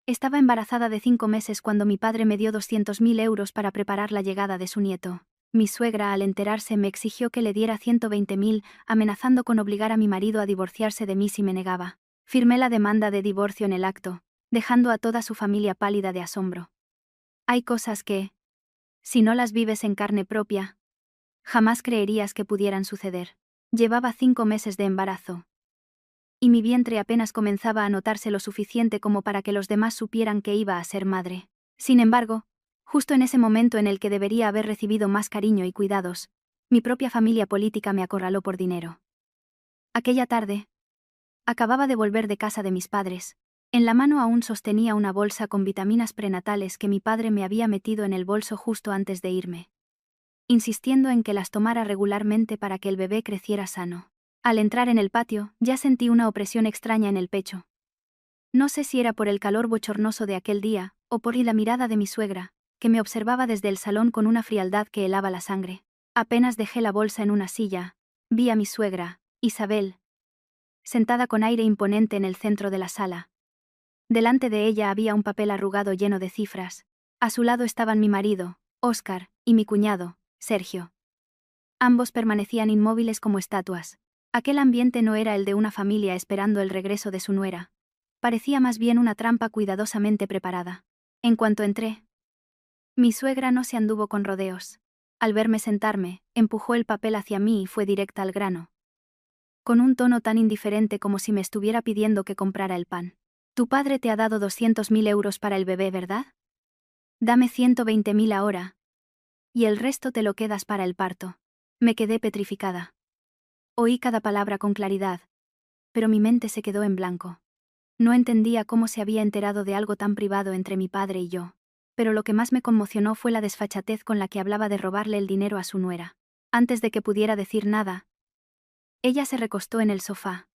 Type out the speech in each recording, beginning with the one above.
Estaba embarazada de 5 meses cuando mi padre me dio 200.000 euros para preparar la llegada de su nieto. Mi suegra, al enterarse, me exigió que le diera 120.000, amenazando con obligar a mi marido a divorciarse de mí si me negaba. Firmé la demanda de divorcio en el acto, dejando a toda su familia pálida de asombro. Hay cosas que, si no las vives en carne propia, jamás creerías que pudieran suceder. Llevaba 5 meses de embarazo, y mi vientre apenas comenzaba a notarse lo suficiente como para que los demás supieran que iba a ser madre. Sin embargo, justo en ese momento en el que debería haber recibido más cariño y cuidados, mi propia familia política me acorraló por dinero. Aquella tarde, acababa de volver de casa de mis padres. En la mano aún sostenía una bolsa con vitaminas prenatales que mi padre me había metido en el bolso justo antes de irme, insistiendo en que las tomara regularmente para que el bebé creciera sano. Al entrar en el patio, ya sentí una opresión extraña en el pecho. No sé si era por el calor bochornoso de aquel día, o por la mirada de mi suegra, que me observaba desde el salón con una frialdad que helaba la sangre. Apenas dejé la bolsa en una silla, vi a mi suegra, Isabel, sentada con aire imponente en el centro de la sala. Delante de ella había un papel arrugado lleno de cifras. A su lado estaban mi marido, Óscar, y mi cuñado, Sergio. Ambos permanecían inmóviles como estatuas. Aquel ambiente no era el de una familia esperando el regreso de su nuera. Parecía más bien una trampa cuidadosamente preparada. En cuanto entré, mi suegra no se anduvo con rodeos. Al verme sentarme, empujó el papel hacia mí y fue directa al grano, con un tono tan indiferente como si me estuviera pidiendo que comprara el pan. Tu padre te ha dado 200.000 euros para el bebé, ¿verdad? Dame 120.000 ahora, y el resto te lo quedas para el parto. Me quedé petrificada. Oí cada palabra con claridad, pero mi mente se quedó en blanco. No entendía cómo se había enterado de algo tan privado entre mi padre y yo, pero lo que más me conmocionó fue la desfachatez con la que hablaba de robarle el dinero a su nuera. Antes de que pudiera decir nada, ella se recostó en el sofá,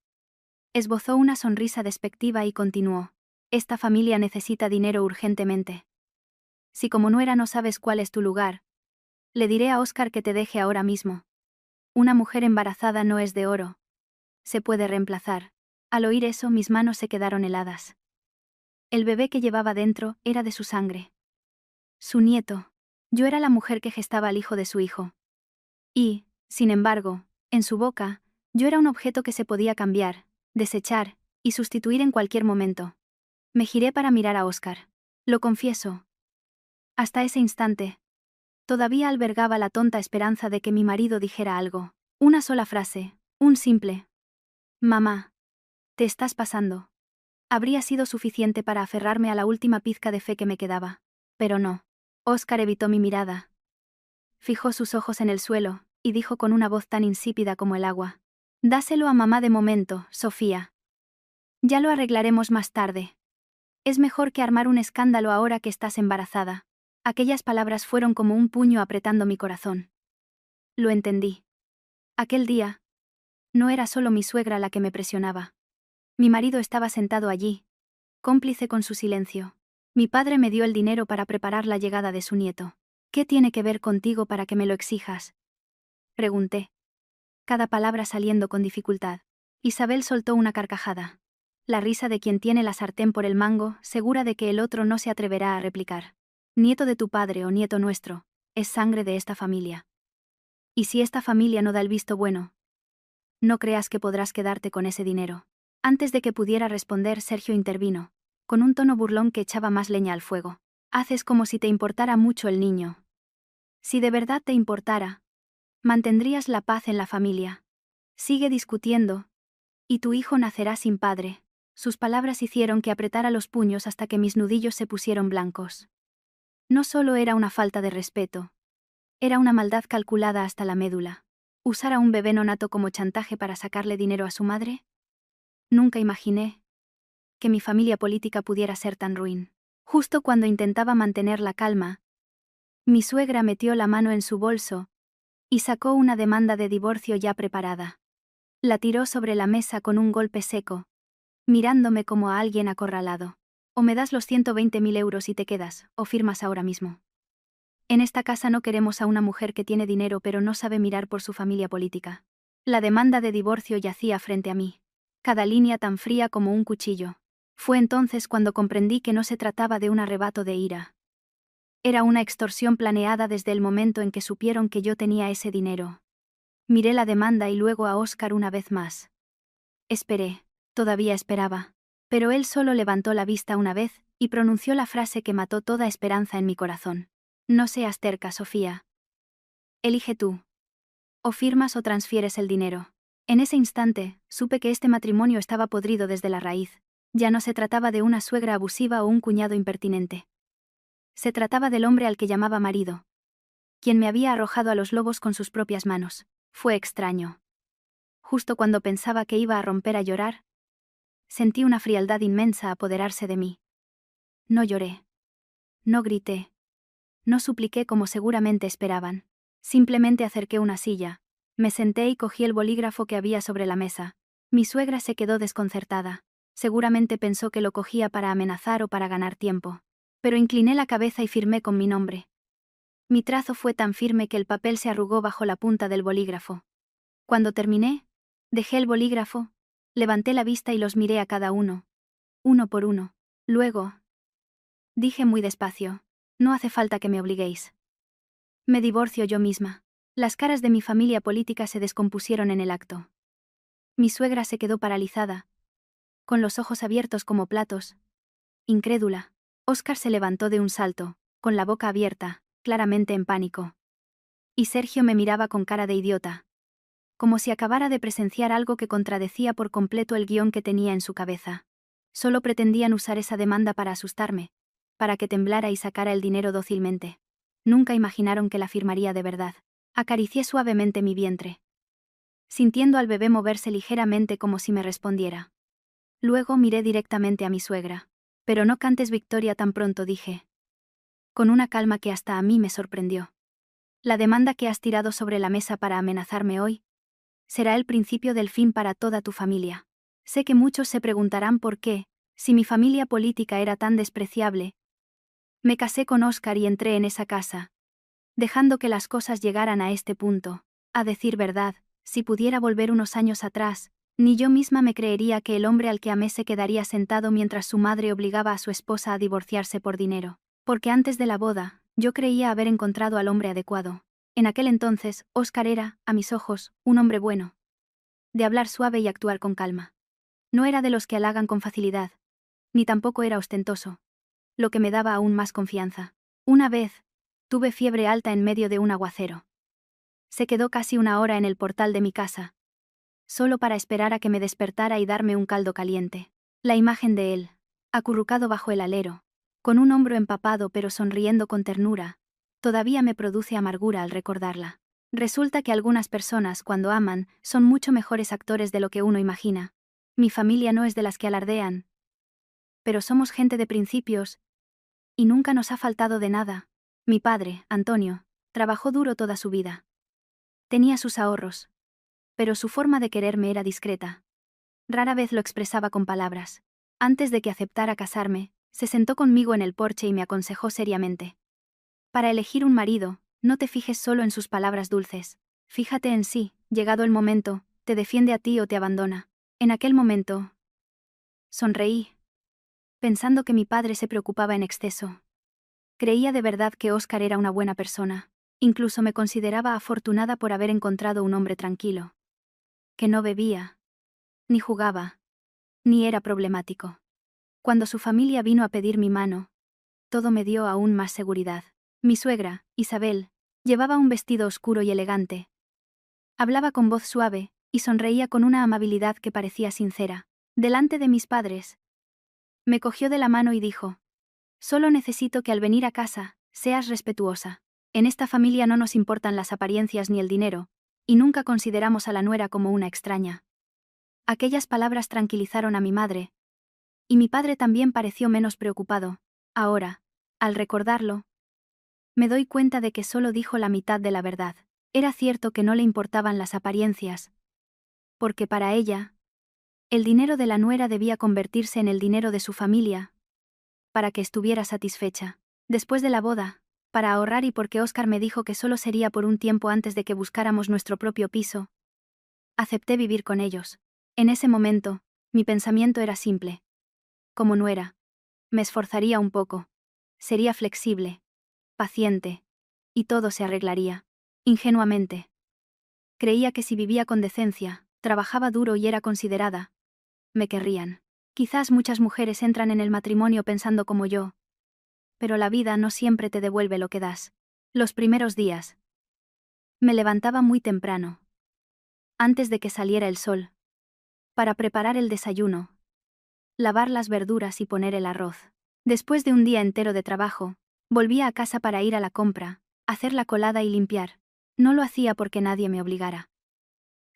esbozó una sonrisa despectiva y continuó: esta familia necesita dinero urgentemente. Si como nuera no sabes cuál es tu lugar, le diré a Óscar que te deje ahora mismo. Una mujer embarazada no es de oro. Se puede reemplazar. Al oír eso, mis manos se quedaron heladas. El bebé que llevaba dentro era de su sangre. Su nieto. Yo era la mujer que gestaba al hijo de su hijo. Y, sin embargo, en su boca, yo era un objeto que se podía cambiar, desechar y sustituir en cualquier momento. Me giré para mirar a Óscar. Lo confieso. Hasta ese instante, todavía albergaba la tonta esperanza de que mi marido dijera algo. Una sola frase, un simple: mamá, te estás pasando. Habría sido suficiente para aferrarme a la última pizca de fe que me quedaba. Pero no. Óscar evitó mi mirada. Fijó sus ojos en el suelo, y dijo con una voz tan insípida como el agua: dáselo a mamá de momento, Sofía. Ya lo arreglaremos más tarde. Es mejor que armar un escándalo ahora que estás embarazada. Aquellas palabras fueron como un puño apretando mi corazón. Lo entendí. Aquel día, no era solo mi suegra la que me presionaba. Mi marido estaba sentado allí, cómplice con su silencio. Mi padre me dio el dinero para preparar la llegada de su nieto. ¿Qué tiene que ver contigo para que me lo exijas?, pregunté, cada palabra saliendo con dificultad. Isabel soltó una carcajada. La risa de quien tiene la sartén por el mango, segura de que el otro no se atreverá a replicar. Nieto de tu padre o nieto nuestro, es sangre de esta familia. Y si esta familia no da el visto bueno, no creas que podrás quedarte con ese dinero. Antes de que pudiera responder, Sergio intervino, con un tono burlón que echaba más leña al fuego. Haces como si te importara mucho el niño. Si de verdad te importara, mantendrías la paz en la familia. Sigue discutiendo, y tu hijo nacerá sin padre. Sus palabras hicieron que apretara los puños hasta que mis nudillos se pusieron blancos. No solo era una falta de respeto, era una maldad calculada hasta la médula. ¿Usar a un bebé nonato como chantaje para sacarle dinero a su madre? Nunca imaginé que mi familia política pudiera ser tan ruin. Justo cuando intentaba mantener la calma, mi suegra metió la mano en su bolso y sacó una demanda de divorcio ya preparada. La tiró sobre la mesa con un golpe seco, mirándome como a alguien acorralado. O me das los 120.000 euros y te quedas, o firmas ahora mismo. En esta casa no queremos a una mujer que tiene dinero pero no sabe mirar por su familia política. La demanda de divorcio yacía frente a mí, cada línea tan fría como un cuchillo. Fue entonces cuando comprendí que no se trataba de un arrebato de ira. Era una extorsión planeada desde el momento en que supieron que yo tenía ese dinero. Miré la demanda y luego a Óscar una vez más. Esperé, todavía esperaba. Pero él solo levantó la vista una vez, y pronunció la frase que mató toda esperanza en mi corazón. No seas terca, Sofía. Elige tú. O firmas o transfieres el dinero. En ese instante, supe que este matrimonio estaba podrido desde la raíz. Ya no se trataba de una suegra abusiva o un cuñado impertinente. Se trataba del hombre al que llamaba marido, quien me había arrojado a los lobos con sus propias manos. Fue extraño. Justo cuando pensaba que iba a romper a llorar, sentí una frialdad inmensa apoderarse de mí. No lloré. No grité. No supliqué como seguramente esperaban. Simplemente acerqué una silla, me senté y cogí el bolígrafo que había sobre la mesa. Mi suegra se quedó desconcertada. Seguramente pensó que lo cogía para amenazar o para ganar tiempo. Pero incliné la cabeza y firmé con mi nombre. Mi trazo fue tan firme que el papel se arrugó bajo la punta del bolígrafo. Cuando terminé, dejé el bolígrafo, levanté la vista y los miré a cada uno por uno. Luego, dije muy despacio, no hace falta que me obliguéis. Me divorcio yo misma. Las caras de mi familia política se descompusieron en el acto. Mi suegra se quedó paralizada, con los ojos abiertos como platos, incrédula. Óscar se levantó de un salto, con la boca abierta, claramente en pánico. Y Sergio me miraba con cara de idiota, como si acabara de presenciar algo que contradecía por completo el guión que tenía en su cabeza. Solo pretendían usar esa demanda para asustarme, para que temblara y sacara el dinero dócilmente. Nunca imaginaron que la firmaría de verdad. Acaricié suavemente mi vientre, sintiendo al bebé moverse ligeramente como si me respondiera. Luego miré directamente a mi suegra. Pero no cantes victoria tan pronto, dije, con una calma que hasta a mí me sorprendió. La demanda que has tirado sobre la mesa para amenazarme hoy será el principio del fin para toda tu familia. Sé que muchos se preguntarán por qué, si mi familia política era tan despreciable, me casé con Óscar y entré en esa casa, dejando que las cosas llegaran a este punto. A decir verdad, si pudiera volver unos años atrás, ni yo misma me creería que el hombre al que amé se quedaría sentado mientras su madre obligaba a su esposa a divorciarse por dinero. Porque antes de la boda, yo creía haber encontrado al hombre adecuado. En aquel entonces, Óscar era, a mis ojos, un hombre bueno, de hablar suave y actuar con calma. No era de los que halagan con facilidad, ni tampoco era ostentoso, lo que me daba aún más confianza. Una vez, tuve fiebre alta en medio de un aguacero. Se quedó casi una hora en el portal de mi casa, solo para esperar a que me despertara y darme un caldo caliente. La imagen de él, acurrucado bajo el alero, con un hombro empapado pero sonriendo con ternura, todavía me produce amargura al recordarla. Resulta que algunas personas, cuando aman, son mucho mejores actores de lo que uno imagina. Mi familia no es de las que alardean, pero somos gente de principios, y nunca nos ha faltado de nada. Mi padre, Antonio, trabajó duro toda su vida. Tenía sus ahorros, pero su forma de quererme era discreta. Rara vez lo expresaba con palabras. Antes de que aceptara casarme, se sentó conmigo en el porche y me aconsejó seriamente. Para elegir un marido, no te fijes solo en sus palabras dulces. Fíjate en sí, llegado el momento, te defiende a ti o te abandona. En aquel momento, sonreí, pensando que mi padre se preocupaba en exceso. Creía de verdad que Óscar era una buena persona. Incluso me consideraba afortunada por haber encontrado un hombre tranquilo, que no bebía, ni jugaba, ni era problemático. Cuando su familia vino a pedir mi mano, todo me dio aún más seguridad. Mi suegra, Isabel, llevaba un vestido oscuro y elegante. Hablaba con voz suave, y sonreía con una amabilidad que parecía sincera. Delante de mis padres, me cogió de la mano y dijo: solo necesito que al venir a casa, seas respetuosa. En esta familia no nos importan las apariencias ni el dinero, y nunca consideramos a la nuera como una extraña. Aquellas palabras tranquilizaron a mi madre, y mi padre también pareció menos preocupado. Ahora, al recordarlo, me doy cuenta de que solo dijo la mitad de la verdad. Era cierto que no le importaban las apariencias, porque para ella, el dinero de la nuera debía convertirse en el dinero de su familia, para que estuviera satisfecha. Después de la boda, para ahorrar y porque Óscar me dijo que solo sería por un tiempo antes de que buscáramos nuestro propio piso, acepté vivir con ellos. En ese momento, mi pensamiento era simple. Como nuera. Me esforzaría un poco. Sería flexible. Paciente. Y todo se arreglaría. Ingenuamente. Creía que si vivía con decencia, trabajaba duro y era considerada, me querrían. Quizás muchas mujeres entran en el matrimonio pensando como yo. Pero la vida no siempre te devuelve lo que das. Los primeros días. Me levantaba muy temprano. Antes de que saliera el sol. Para preparar el desayuno. Lavar las verduras y poner el arroz. Después de un día entero de trabajo, volvía a casa para ir a la compra, hacer la colada y limpiar. No lo hacía porque nadie me obligara,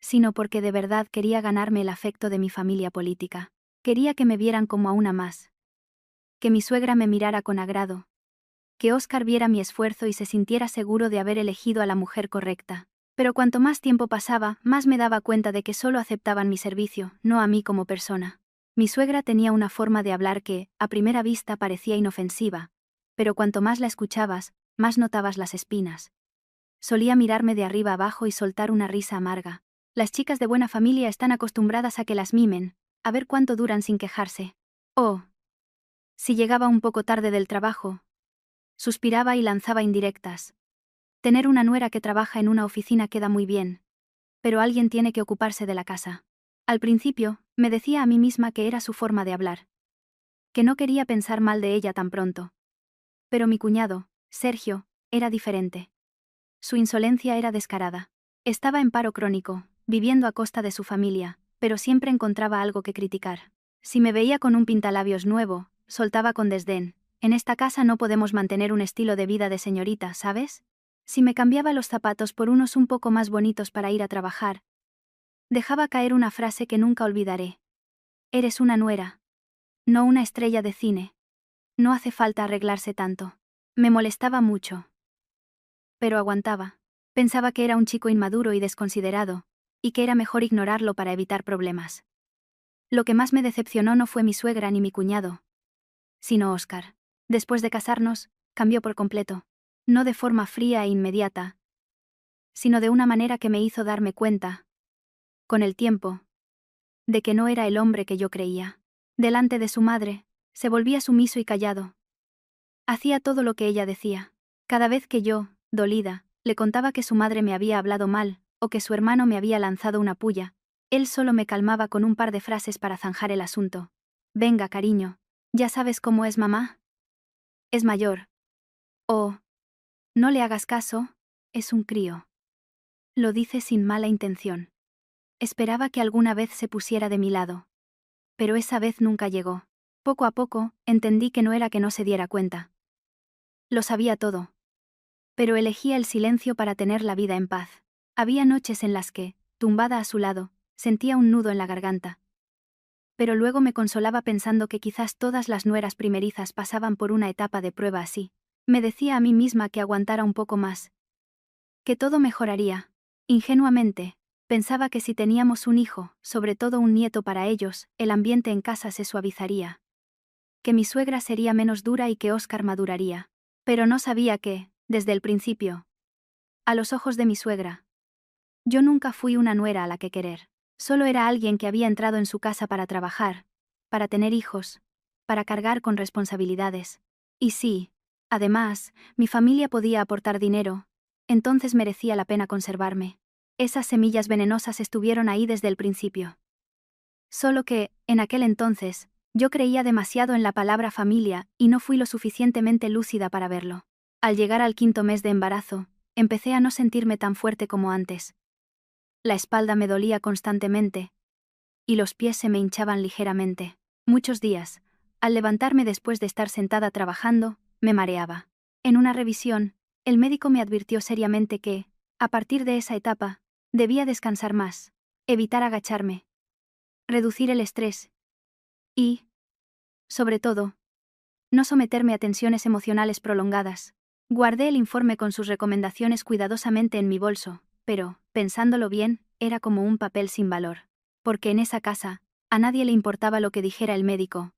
sino porque de verdad quería ganarme el afecto de mi familia política. Quería que me vieran como a una más. Que mi suegra me mirara con agrado. Que Óscar viera mi esfuerzo y se sintiera seguro de haber elegido a la mujer correcta. Pero cuanto más tiempo pasaba, más me daba cuenta de que solo aceptaban mi servicio, no a mí como persona. Mi suegra tenía una forma de hablar que, a primera vista, parecía inofensiva, pero cuanto más la escuchabas, más notabas las espinas. Solía mirarme de arriba abajo y soltar una risa amarga. Las chicas de buena familia están acostumbradas a que las mimen, a ver cuánto duran sin quejarse. Oh. Si llegaba un poco tarde del trabajo, suspiraba y lanzaba indirectas. Tener una nuera que trabaja en una oficina queda muy bien, pero alguien tiene que ocuparse de la casa. Al principio, me decía a mí misma que era su forma de hablar. Que no quería pensar mal de ella tan pronto. Pero mi cuñado, Sergio, era diferente. Su insolencia era descarada. Estaba en paro crónico, viviendo a costa de su familia, pero siempre encontraba algo que criticar. Si me veía con un pintalabios nuevo, soltaba con desdén: en esta casa no podemos mantener un estilo de vida de señorita, ¿sabes? Si me cambiaba los zapatos por unos un poco más bonitos para ir a trabajar, dejaba caer una frase que nunca olvidaré. Eres una nuera. No una estrella de cine. No hace falta arreglarse tanto. Me molestaba mucho. Pero aguantaba. Pensaba que era un chico inmaduro y desconsiderado, y que era mejor ignorarlo para evitar problemas. Lo que más me decepcionó no fue mi suegra ni mi cuñado, sino Óscar. Después de casarnos, cambió por completo. No de forma fría e inmediata, sino de una manera que me hizo darme cuenta, con el tiempo, de que no era el hombre que yo creía. Delante de su madre, se volvía sumiso y callado. Hacía todo lo que ella decía. Cada vez que yo, dolida, le contaba que su madre me había hablado mal, o que su hermano me había lanzado una puya, él solo me calmaba con un par de frases para zanjar el asunto. Venga, cariño, ya sabes cómo es mamá. Es mayor. O, no le hagas caso, es un crío. Lo dice sin mala intención. Esperaba que alguna vez se pusiera de mi lado. Pero esa vez nunca llegó. Poco a poco, entendí que no era que no se diera cuenta. Lo sabía todo. Pero elegía el silencio para tener la vida en paz. Había noches en las que, tumbada a su lado, sentía un nudo en la garganta. Pero luego me consolaba pensando que quizás todas las nueras primerizas pasaban por una etapa de prueba así. Me decía a mí misma que aguantara un poco más. Que todo mejoraría. Ingenuamente, pensaba que si teníamos un hijo, sobre todo un nieto para ellos, el ambiente en casa se suavizaría. Que mi suegra sería menos dura y que Óscar maduraría. Pero no sabía que, desde el principio, a los ojos de mi suegra, yo nunca fui una nuera a la que querer. Solo era alguien que había entrado en su casa para trabajar, para tener hijos, para cargar con responsabilidades. Y sí, además, mi familia podía aportar dinero, entonces merecía la pena conservarme. Esas semillas venenosas estuvieron ahí desde el principio. Solo que, en aquel entonces, yo creía demasiado en la palabra familia y no fui lo suficientemente lúcida para verlo. Al llegar al 5.º mes de embarazo, empecé a no sentirme tan fuerte como antes. La espalda me dolía constantemente, y los pies se me hinchaban ligeramente. Muchos días, al levantarme después de estar sentada trabajando, me mareaba. En una revisión, el médico me advirtió seriamente que, a partir de esa etapa, debía descansar más, evitar agacharme, reducir el estrés y, sobre todo, no someterme a tensiones emocionales prolongadas. Guardé el informe con sus recomendaciones cuidadosamente en mi bolso, pero, pensándolo bien, era como un papel sin valor. Porque en esa casa, a nadie le importaba lo que dijera el médico.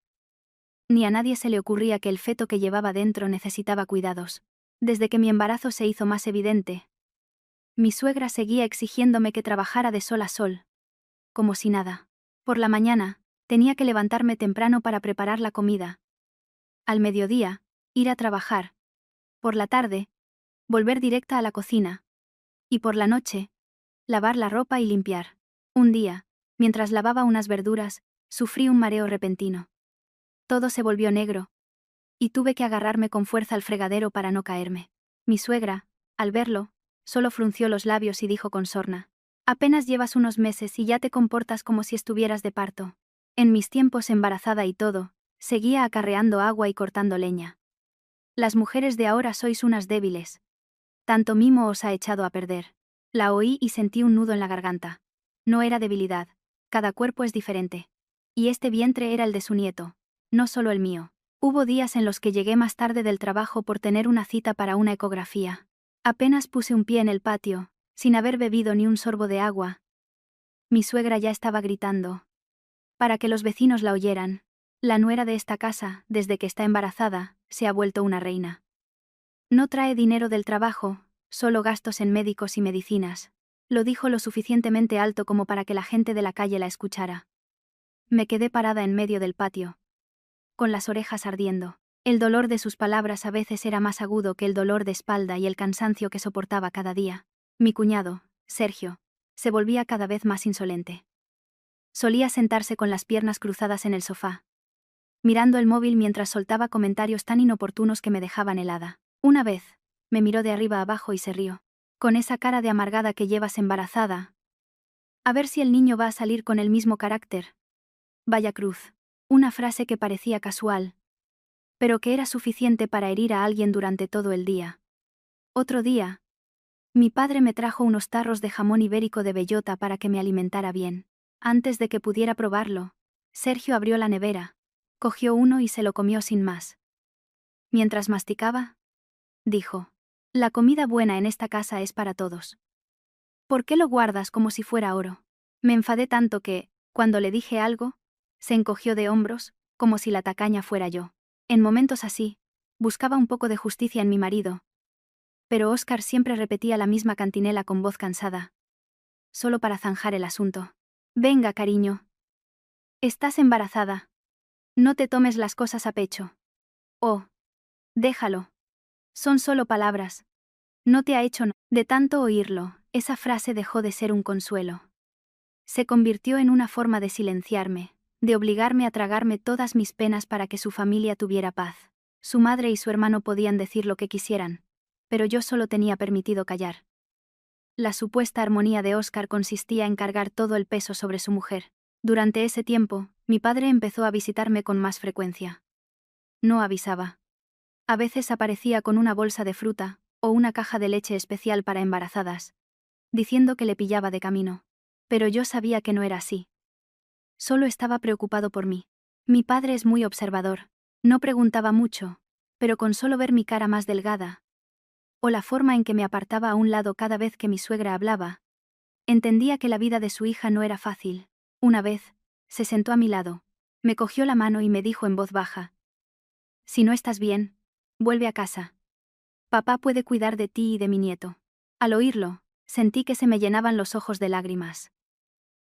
Ni a nadie se le ocurría que el feto que llevaba dentro necesitaba cuidados. Desde que mi embarazo se hizo más evidente, mi suegra seguía exigiéndome que trabajara de sol a sol, como si nada. Por la mañana, Tenía que levantarme temprano para preparar la comida. Al mediodía, ir a trabajar. Por la tarde, volver directa a la cocina. Y por la noche, lavar la ropa y limpiar. Un día, mientras lavaba unas verduras, sufrí un mareo repentino. Todo se volvió negro, y tuve que agarrarme con fuerza al fregadero para no caerme. Mi suegra, al verlo, solo frunció los labios y dijo con sorna: «Apenas llevas unos meses y ya te comportas como si estuvieras de parto». En mis tiempos embarazada y todo, seguía acarreando agua y cortando leña. «Las mujeres de ahora sois unas débiles. Tanto mimo os ha echado a perder». La oí y sentí un nudo en la garganta. No era debilidad. Cada cuerpo es diferente. Y este vientre era el de su nieto, no solo el mío. Hubo días en los que llegué más tarde del trabajo por tener una cita para una ecografía. Apenas puse un pie en el patio, sin haber bebido ni un sorbo de agua. Mi suegra ya estaba gritando. Para que los vecinos la oyeran. La nuera de esta casa, desde que está embarazada, se ha vuelto una reina. No trae dinero del trabajo, solo gastos en médicos y medicinas. Lo dijo lo suficientemente alto como para que la gente de la calle la escuchara. Me quedé parada en medio del patio, con las orejas ardiendo. El dolor de sus palabras a veces era más agudo que el dolor de espalda y el cansancio que soportaba cada día. Mi cuñado, Sergio, se volvía cada vez más insolente. Solía sentarse con las piernas cruzadas en el sofá, mirando el móvil mientras soltaba comentarios tan inoportunos que me dejaban helada. Una vez, me miró de arriba abajo y se rió. Con esa cara de amargada que llevas embarazada. A ver si el niño va a salir con el mismo carácter. Vaya cruz. Una frase que parecía casual, pero que era suficiente para herir a alguien durante todo el día. Otro día, mi padre me trajo unos tarros de jamón ibérico de bellota para que me alimentara bien. Antes de que pudiera probarlo, Sergio abrió la nevera, cogió uno y se lo comió sin más. Mientras masticaba, dijo: «La comida buena en esta casa es para todos. ¿Por qué lo guardas como si fuera oro?». Me enfadé tanto que, cuando le dije algo, se encogió de hombros, como si la tacaña fuera yo. En momentos así, buscaba un poco de justicia en mi marido. Pero Óscar siempre repetía la misma cantinela con voz cansada, solo para zanjar el asunto. «Venga, cariño. Estás embarazada. No te tomes las cosas a pecho. Oh, déjalo. Son solo palabras. No te ha hecho nada». De tanto oírlo, esa frase dejó de ser un consuelo. Se convirtió en una forma de silenciarme, de obligarme a tragarme todas mis penas para que su familia tuviera paz. Su madre y su hermano podían decir lo que quisieran, pero yo solo tenía permitido callar. La supuesta armonía de Óscar consistía en cargar todo el peso sobre su mujer. Durante ese tiempo, mi padre empezó a visitarme con más frecuencia. No avisaba. A veces aparecía con una bolsa de fruta, o una caja de leche especial para embarazadas, diciendo que le pillaba de camino. Pero yo sabía que no era así. Solo estaba preocupado por mí. Mi padre es muy observador. No preguntaba mucho, pero con solo ver mi cara más delgada, o la forma en que me apartaba a un lado cada vez que mi suegra hablaba, entendía que la vida de su hija no era fácil. Una vez, se sentó a mi lado, me cogió la mano y me dijo en voz baja: «Si no estás bien, vuelve a casa. Papá puede cuidar de ti y de mi nieto». Al oírlo, sentí que se me llenaban los ojos de lágrimas.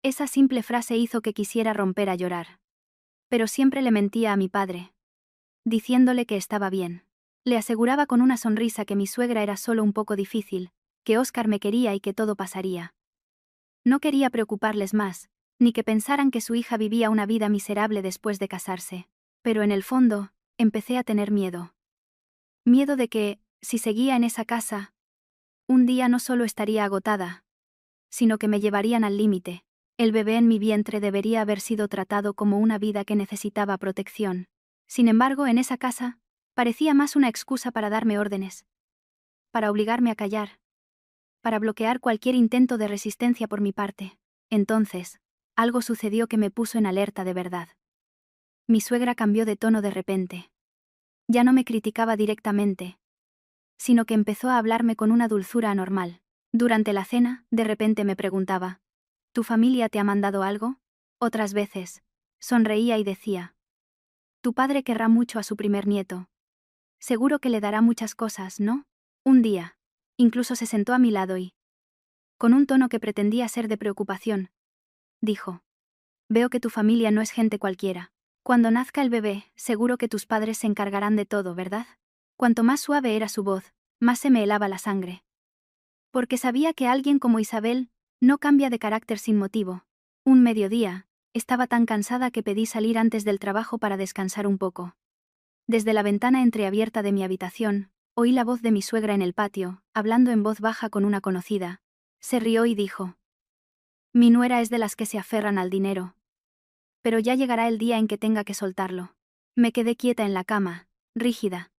Esa simple frase hizo que quisiera romper a llorar. Pero siempre le mentía a mi padre, diciéndole que estaba bien. Le aseguraba con una sonrisa que mi suegra era solo un poco difícil, que Óscar me quería y que todo pasaría. No quería preocuparles más, ni que pensaran que su hija vivía una vida miserable después de casarse. Pero en el fondo, empecé a tener miedo. Miedo de que, si seguía en esa casa, un día no solo estaría agotada, sino que me llevarían al límite. El bebé en mi vientre debería haber sido tratado como una vida que necesitaba protección. Sin embargo, en esa casa, parecía más una excusa para darme órdenes, para obligarme a callar, para bloquear cualquier intento de resistencia por mi parte. Entonces, algo sucedió que me puso en alerta de verdad. Mi suegra cambió de tono de repente. Ya no me criticaba directamente, sino que empezó a hablarme con una dulzura anormal. Durante la cena, de repente me preguntaba: «¿Tu familia te ha mandado algo?». Otras veces, sonreía y decía: «Tu padre querrá mucho a su primer nieto. Seguro que le dará muchas cosas, ¿no?». Un día, incluso se sentó a mi lado y, con un tono que pretendía ser de preocupación, dijo: Veo que tu familia no es gente cualquiera. Cuando nazca el bebé, seguro que tus padres se encargarán de todo, ¿verdad? Cuanto más suave era su voz, más se me helaba la sangre. Porque sabía que alguien como Isabel no cambia de carácter sin motivo. Un mediodía, estaba tan cansada que pedí salir antes del trabajo para descansar un poco. Desde la ventana entreabierta de mi habitación, oí la voz de mi suegra en el patio, hablando en voz baja con una conocida. Se rió y dijo: Mi nuera es de las que se aferran al dinero. Pero ya llegará el día en que tenga que soltarlo. Me quedé quieta en la cama, rígida.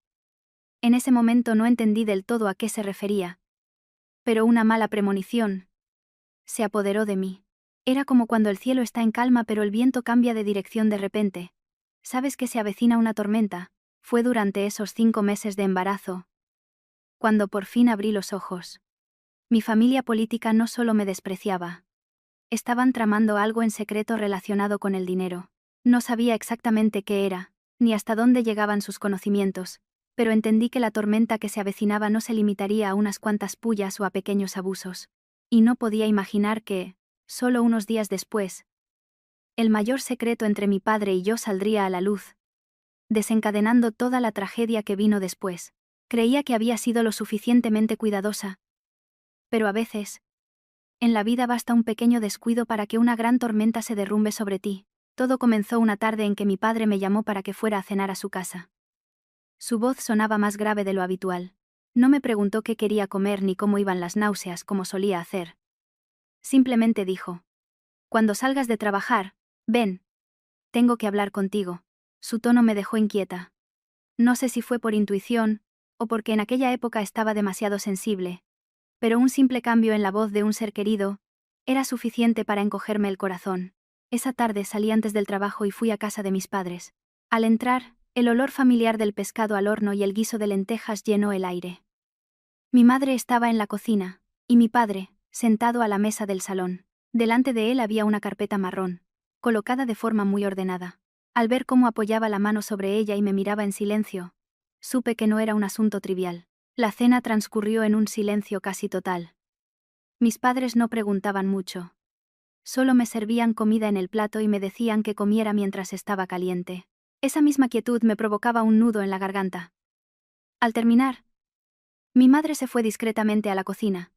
En ese momento no entendí del todo a qué se refería. Pero una mala premonición se apoderó de mí. Era como cuando el cielo está en calma pero el viento cambia de dirección de repente. ¿Sabes que se avecina una tormenta? Fue durante esos 5 meses de embarazo, cuando por fin abrí los ojos. Mi familia política no solo me despreciaba. Estaban tramando algo en secreto relacionado con el dinero. No sabía exactamente qué era, ni hasta dónde llegaban sus conocimientos, pero entendí que la tormenta que se avecinaba no se limitaría a unas cuantas pullas o a pequeños abusos. Y no podía imaginar que, solo unos días después, el mayor secreto entre mi padre y yo saldría a la luz, desencadenando toda la tragedia que vino después. Creía que había sido lo suficientemente cuidadosa. Pero a veces, en la vida basta un pequeño descuido para que una gran tormenta se derrumbe sobre ti. Todo comenzó una tarde en que mi padre me llamó para que fuera a cenar a su casa. Su voz sonaba más grave de lo habitual. No me preguntó qué quería comer ni cómo iban las náuseas como solía hacer. Simplemente dijo: Cuando salgas de trabajar, ven. Tengo que hablar contigo. Su tono me dejó inquieta. No sé si fue por intuición, o porque en aquella época estaba demasiado sensible, pero un simple cambio en la voz de un ser querido era suficiente para encogerme el corazón. Esa tarde salí antes del trabajo y fui a casa de mis padres. Al entrar, el olor familiar del pescado al horno y el guiso de lentejas llenó el aire. Mi madre estaba en la cocina, y mi padre, sentado a la mesa del salón. Delante de él había una carpeta marrón, colocada de forma muy ordenada. Al ver cómo apoyaba la mano sobre ella y me miraba en silencio, supe que no era un asunto trivial. La cena transcurrió en un silencio casi total. Mis padres no preguntaban mucho. Solo me servían comida en el plato y me decían que comiera mientras estaba caliente. Esa misma quietud me provocaba un nudo en la garganta. Al terminar, mi madre se fue discretamente a la cocina,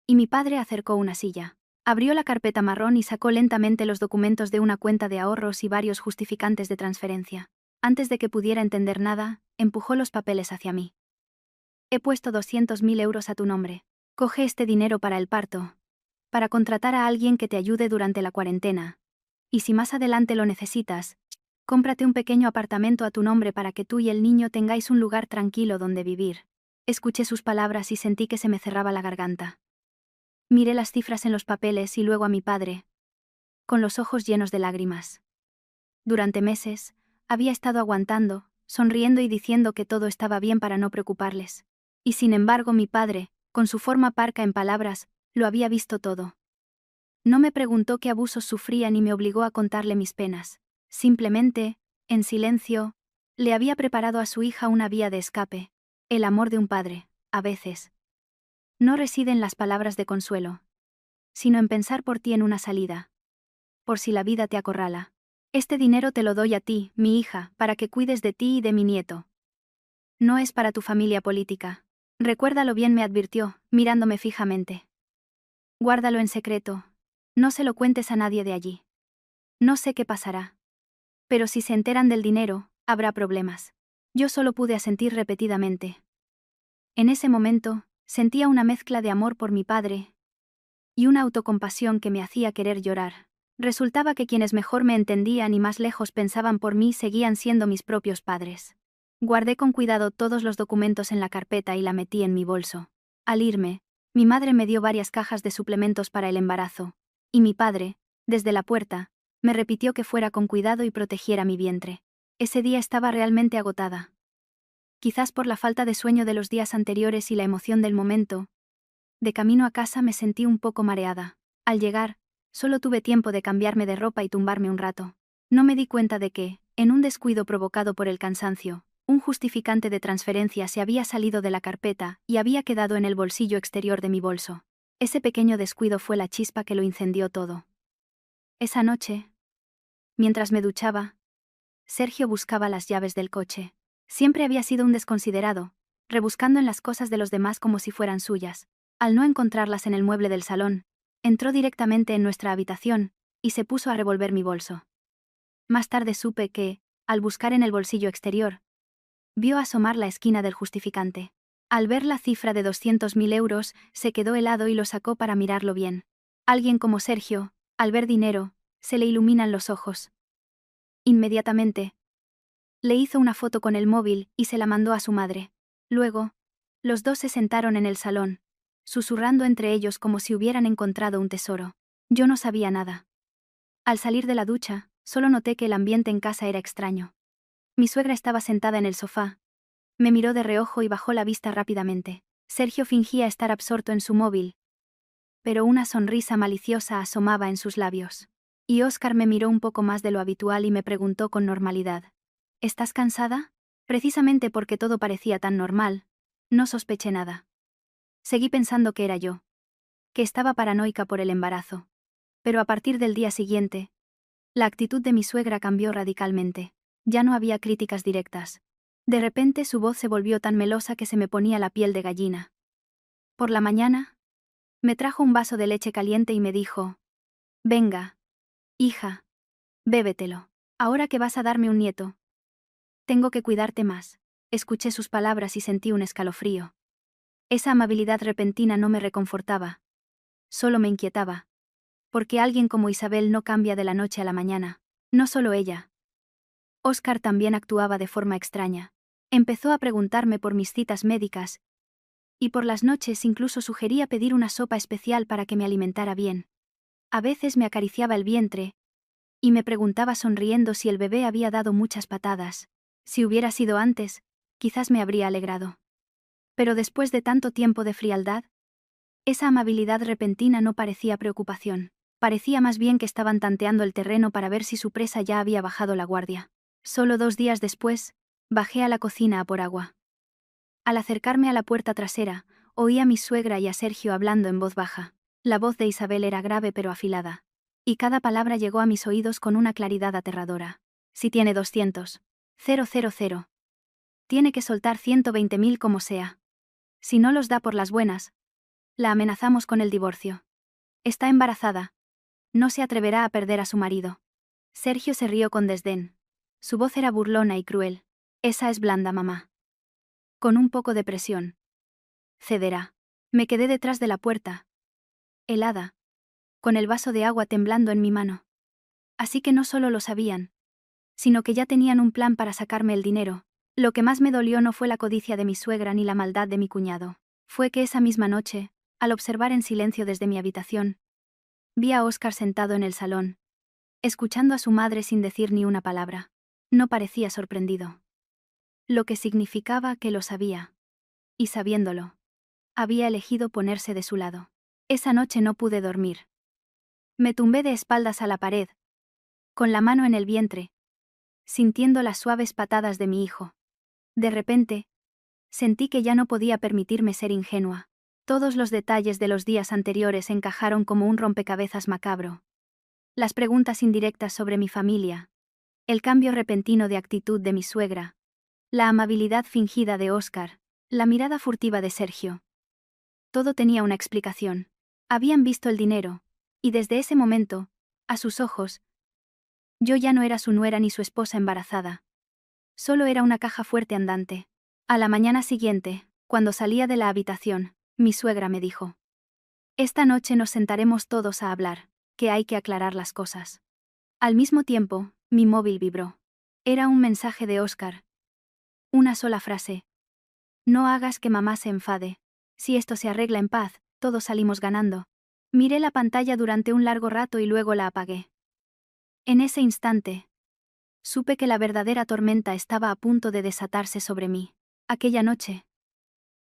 y mi padre acercó una silla. Abrió la carpeta marrón y sacó lentamente los documentos de una cuenta de ahorros y varios justificantes de transferencia. Antes de que pudiera entender nada, empujó los papeles hacia mí. He puesto 200.000 euros a tu nombre. Coge este dinero para el parto, para contratar a alguien que te ayude durante la cuarentena. Y si más adelante lo necesitas, cómprate un pequeño apartamento a tu nombre para que tú y el niño tengáis un lugar tranquilo donde vivir. Escuché sus palabras y sentí que se me cerraba la garganta. Miré las cifras en los papeles y luego a mi padre, con los ojos llenos de lágrimas. Durante meses, había estado aguantando, sonriendo y diciendo que todo estaba bien para no preocuparles. Y sin embargo mi padre, con su forma parca en palabras, lo había visto todo. No me preguntó qué abusos sufría ni me obligó a contarle mis penas. Simplemente, en silencio, le había preparado a su hija una vía de escape. El amor de un padre, a veces, no reside en las palabras de consuelo, sino en pensar por ti en una salida. Por si la vida te acorrala. Este dinero te lo doy a ti, mi hija, para que cuides de ti y de mi nieto. No es para tu familia política. Recuérdalo bien, me advirtió, mirándome fijamente. Guárdalo en secreto. No se lo cuentes a nadie de allí. No sé qué pasará. Pero si se enteran del dinero, habrá problemas. Yo solo pude asentir repetidamente. En ese momento, sentía una mezcla de amor por mi padre y una autocompasión que me hacía querer llorar. Resultaba que quienes mejor me entendían y más lejos pensaban por mí seguían siendo mis propios padres. Guardé con cuidado todos los documentos en la carpeta y la metí en mi bolso. Al irme, mi madre me dio varias cajas de suplementos para el embarazo, y mi padre, desde la puerta, me repitió que fuera con cuidado y protegiera mi vientre. Ese día estaba realmente agotada. Quizás por la falta de sueño de los días anteriores y la emoción del momento. De camino a casa me sentí un poco mareada. Al llegar, solo tuve tiempo de cambiarme de ropa y tumbarme un rato. No me di cuenta de que, en un descuido provocado por el cansancio, un justificante de transferencia se había salido de la carpeta y había quedado en el bolsillo exterior de mi bolso. Ese pequeño descuido fue la chispa que lo incendió todo. Esa noche, Mientras me duchaba, Sergio buscaba las llaves del coche. Siempre había sido un desconsiderado, rebuscando en las cosas de los demás como si fueran suyas. Al no encontrarlas en el mueble del salón, entró directamente en nuestra habitación y se puso a revolver mi bolso. Más tarde supe que, al buscar en el bolsillo exterior, vio asomar la esquina del justificante. Al ver la cifra de 200.000 euros, se quedó helado y lo sacó para mirarlo bien. Alguien como Sergio, al ver dinero, se le iluminan los ojos. Inmediatamente, le hizo una foto con el móvil y se la mandó a su madre. Luego, los dos se sentaron en el salón, susurrando entre ellos como si hubieran encontrado un tesoro. Yo no sabía nada. Al salir de la ducha, solo noté que el ambiente en casa era extraño. Mi suegra estaba sentada en el sofá. Me miró de reojo y bajó la vista rápidamente. Sergio fingía estar absorto en su móvil, pero una sonrisa maliciosa asomaba en sus labios. Y Óscar me miró un poco más de lo habitual y me preguntó con normalidad: ¿estás cansada? Precisamente porque todo parecía tan normal, no sospeché nada. Seguí pensando que era yo, que estaba paranoica por el embarazo. Pero a partir del día siguiente, la actitud de mi suegra cambió radicalmente. Ya no había críticas directas. De repente su voz se volvió tan melosa que se me ponía la piel de gallina. Por la mañana, me trajo un vaso de leche caliente y me dijo: venga, hija, bébetelo. Ahora que vas a darme un nieto, tengo que cuidarte más. Escuché sus palabras y sentí un escalofrío. Esa amabilidad repentina no me reconfortaba, solo me inquietaba. Porque alguien como Isabel no cambia de la noche a la mañana. No solo ella. Óscar también actuaba de forma extraña. Empezó a preguntarme por mis citas médicas, y por las noches incluso sugería pedir una sopa especial para que me alimentara bien. A veces me acariciaba el vientre, y me preguntaba sonriendo si el bebé había dado muchas patadas. Si hubiera sido antes, quizás me habría alegrado. Pero después de tanto tiempo de frialdad, esa amabilidad repentina no parecía preocupación. Parecía más bien que estaban tanteando el terreno para ver si su presa ya había bajado la guardia. Solo 2 días después, bajé a la cocina a por agua. Al acercarme a la puerta trasera, oí a mi suegra y a Sergio hablando en voz baja. La voz de Isabel era grave pero afilada. Y cada palabra llegó a mis oídos con una claridad aterradora. Si tiene 200.000. Tiene que soltar 120.000 como sea. Si no los da por las buenas, la amenazamos con el divorcio. Está embarazada. No se atreverá a perder a su marido. Sergio se rió con desdén. Su voz era burlona y cruel. Esa es blanda, mamá. Con un poco de presión. Cederá. Me quedé detrás de la puerta, helada, con el vaso de agua temblando en mi mano. Así que no solo lo sabían, sino que ya tenían un plan para sacarme el dinero. Lo que más me dolió no fue la codicia de mi suegra ni la maldad de mi cuñado. Fue que esa misma noche, al observar en silencio desde mi habitación, vi a Óscar sentado en el salón, escuchando a su madre sin decir ni una palabra. No parecía sorprendido. Lo que significaba que lo sabía. Y sabiéndolo, había elegido ponerse de su lado. Esa noche no pude dormir. Me tumbé de espaldas a la pared, con la mano en el vientre, sintiendo las suaves patadas de mi hijo. De repente, sentí que ya no podía permitirme ser ingenua. Todos los detalles de los días anteriores encajaron como un rompecabezas macabro. Las preguntas indirectas sobre mi familia, el cambio repentino de actitud de mi suegra, la amabilidad fingida de Óscar, la mirada furtiva de Sergio. Todo tenía una explicación. Habían visto el dinero, y desde ese momento, a sus ojos, yo ya no era su nuera ni su esposa embarazada. Solo era una caja fuerte andante. A la mañana siguiente, cuando salía de la habitación, mi suegra me dijo: esta noche nos sentaremos todos a hablar, que hay que aclarar las cosas. Al mismo tiempo, mi móvil vibró. Era un mensaje de Óscar. Una sola frase: no hagas que mamá se enfade. Si esto se arregla en paz, todos salimos ganando. Miré la pantalla durante un largo rato y luego la apagué. En ese instante, supe que la verdadera tormenta estaba a punto de desatarse sobre mí. Aquella noche,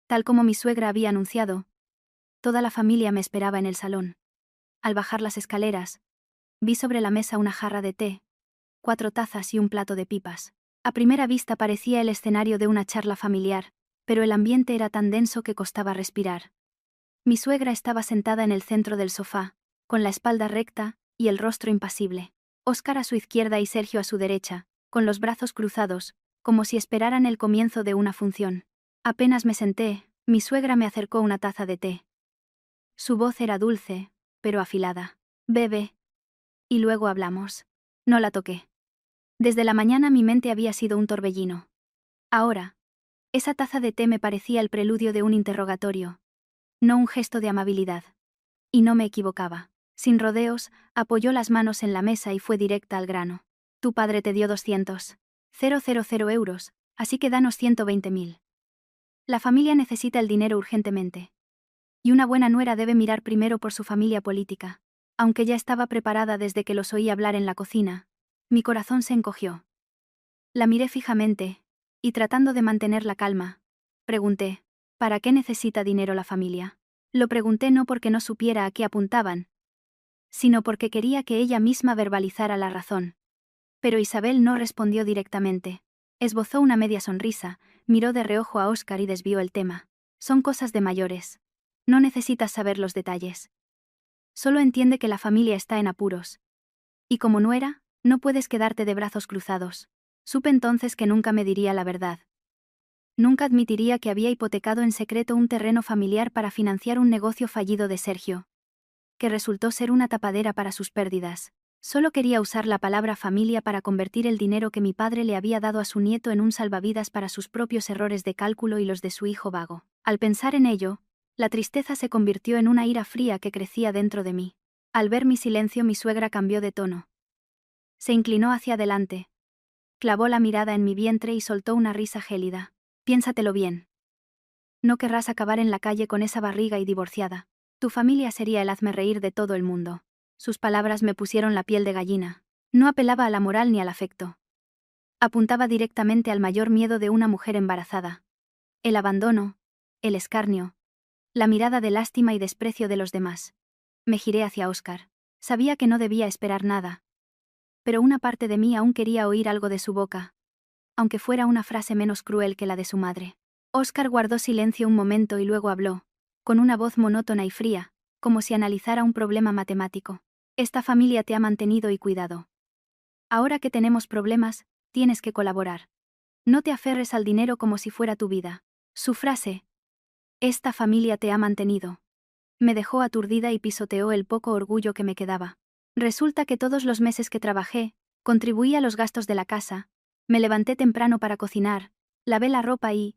tal como mi suegra había anunciado, toda la familia me esperaba en el salón. Al bajar las escaleras, vi sobre la mesa una jarra de té, 4 tazas y un plato de pipas. A primera vista parecía el escenario de una charla familiar, pero el ambiente era tan denso que costaba respirar. Mi suegra estaba sentada en el centro del sofá, con la espalda recta y el rostro impasible. Óscar a su izquierda y Sergio a su derecha, con los brazos cruzados, como si esperaran el comienzo de una función. Apenas me senté, mi suegra me acercó una taza de té. Su voz era dulce, pero afilada. Bebe. Y luego hablamos. No la toqué. Desde la mañana mi mente había sido un torbellino. Ahora, esa taza de té me parecía el preludio de un interrogatorio, no un gesto de amabilidad. Y no me equivocaba. Sin rodeos, apoyó las manos en la mesa y fue directa al grano. Tu padre te dio 200.000 euros, así que danos 120.000. La familia necesita el dinero urgentemente. Y una buena nuera debe mirar primero por su familia política. Aunque ya estaba preparada desde que los oí hablar en la cocina, mi corazón se encogió. La miré fijamente, y tratando de mantener la calma, pregunté, ¿para qué necesita dinero la familia? Lo pregunté no porque no supiera a qué apuntaban, sino porque quería que ella misma verbalizara la razón. Pero Isabel no respondió directamente. Esbozó una media sonrisa, miró de reojo a Óscar y desvió el tema. Son cosas de mayores. No necesitas saber los detalles. Solo entiende que la familia está en apuros. Y como nuera, no puedes quedarte de brazos cruzados. Supe entonces que nunca me diría la verdad. Nunca admitiría que había hipotecado en secreto un terreno familiar para financiar un negocio fallido de Sergio, que resultó ser una tapadera para sus pérdidas. Solo quería usar la palabra familia para convertir el dinero que mi padre le había dado a su nieto en un salvavidas para sus propios errores de cálculo y los de su hijo vago. Al pensar en ello, la tristeza se convirtió en una ira fría que crecía dentro de mí. Al ver mi silencio, mi suegra cambió de tono. Se inclinó hacia adelante, clavó la mirada en mi vientre y soltó una risa gélida. Piénsatelo bien. No querrás acabar en la calle con esa barriga y divorciada. Tu familia sería el hazmerreír de todo el mundo. Sus palabras me pusieron la piel de gallina. No apelaba a la moral ni al afecto. Apuntaba directamente al mayor miedo de una mujer embarazada. El abandono, el escarnio, la mirada de lástima y desprecio de los demás. Me giré hacia Óscar. Sabía que no debía esperar nada. Pero una parte de mí aún quería oír algo de su boca, aunque fuera una frase menos cruel que la de su madre. Óscar guardó silencio un momento y luego habló, con una voz monótona y fría, como si analizara un problema matemático. Esta familia te ha mantenido y cuidado. Ahora que tenemos problemas, tienes que colaborar. No te aferres al dinero como si fuera tu vida. Su frase, esta familia te ha mantenido, me dejó aturdida y pisoteó el poco orgullo que me quedaba. Resulta que todos los meses que trabajé, contribuí a los gastos de la casa, me levanté temprano para cocinar, lavé la ropa y,